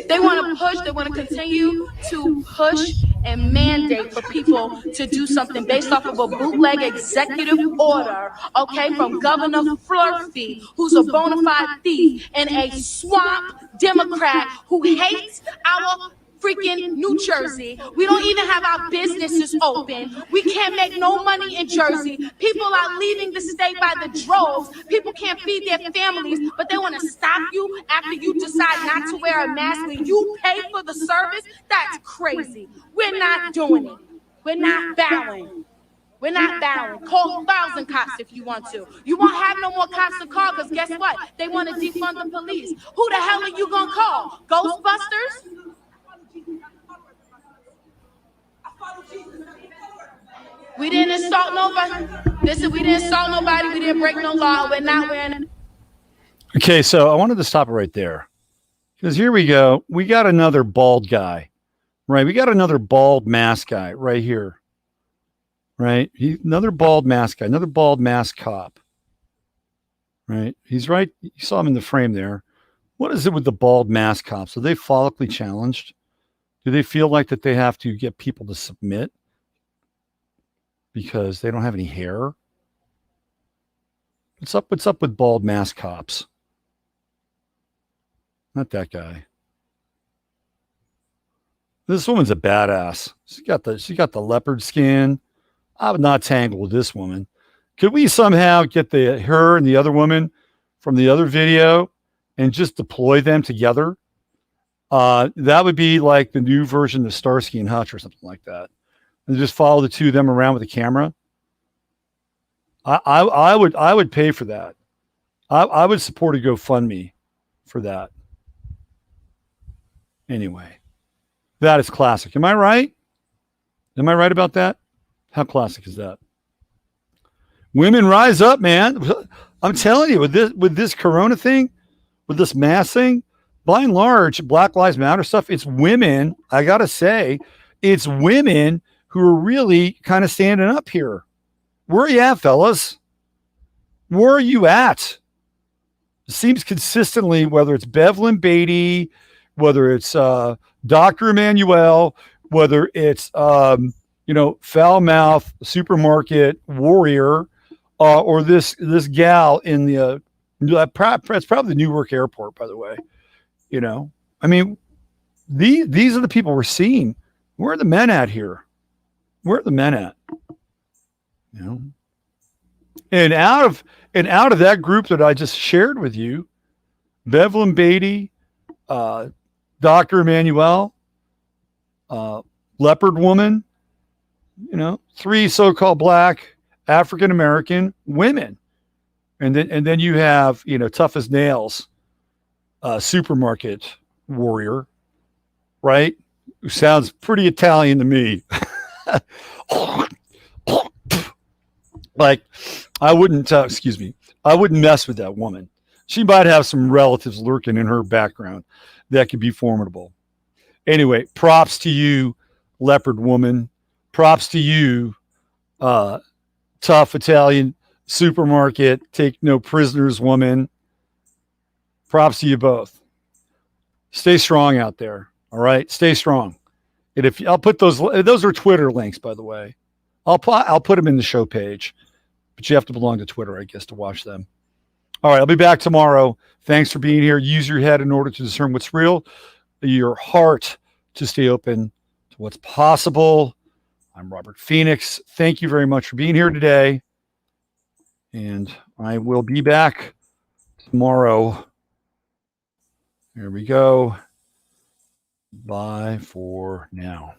They want to push, they want to continue to push and mandate for people to do something based off of a bootleg executive order, okay, from Governor Flurfy, who's a bona fide thief and a swamp Democrat who hates our freaking New Jersey. We don't even have our businesses open. We can't make no money in Jersey. People are leaving the state by the droves. People can't feed their families, but they want to stop you after you decide not to wear a mask when you pay for the service. That's crazy. We're not doing it. We're not bowing. We're not bowing. Call 1,000 cops if you want to. You won't have no more cops to call because guess what? They want to defund the police. Who the hell are you going to call? Ghostbusters? We didn't assault nobody. Listen, we didn't assault nobody. We didn't break no law. We're not wearing. Okay, so I wanted to stop it right there because here we go. We got another bald guy, right? We got another bald mask guy right here, right? Another bald mask guy, another bald mask cop, right? He's right. You saw him in the frame there. What is it with the bald mask cops? Are they follically challenged? Do they feel like that they have to get people to submit because they don't have any hair? What's up with bald mask cops? Not that guy. This woman's a badass. She got the leopard skin. I would not tangle with this woman. Could we somehow get her and the other woman from the other video and just deploy them together? That would be like the new version of Starsky and Hutch or something like that. And just follow the two of them around with a camera. I would pay for that. I would support a GoFundMe for that. Anyway, that is classic. Am I right? Am I right about that? How classic is that? Women rise up, man. I'm telling you, with this Corona thing, with this mass thing, by and large, Black Lives Matter stuff, it's women. I gotta say, it's women who are really kind of standing up here. Where are you at, fellas? Where are you at? It seems consistently, whether it's Bevelyn Beatty, whether it's Dr. Emmanuel, whether it's foul mouth supermarket warrior, or this gal in the that's probably the Newark airport, by the way. I mean, these are the people we're seeing. Where are the men at here? Where are the men at? And out of that group that I just shared with you, Bevelyn Beatty, Dr. Emmanuel, Leopard Woman, three so-called Black African American women, and then you have tough as nails, supermarket warrior, right? Who sounds pretty Italian to me. Like, I wouldn't, I wouldn't mess with that woman. She might have some relatives lurking in her background that could be formidable. Anyway, props to you, leopard woman. Props to you, tough Italian supermarket, take no prisoners woman. Props to you both. Stay strong out there. All right, stay strong. And if I'll put those are Twitter links, by the way. I'll put them in the show page, but you have to belong to Twitter, I guess, to watch them. All right, I'll be back tomorrow. Thanks for being here. Use your head in order to discern what's real, your heart to stay open to what's possible. I'm Robert Phoenix. Thank you very much for being here today. And I will be back tomorrow. Here we go. Bye for now.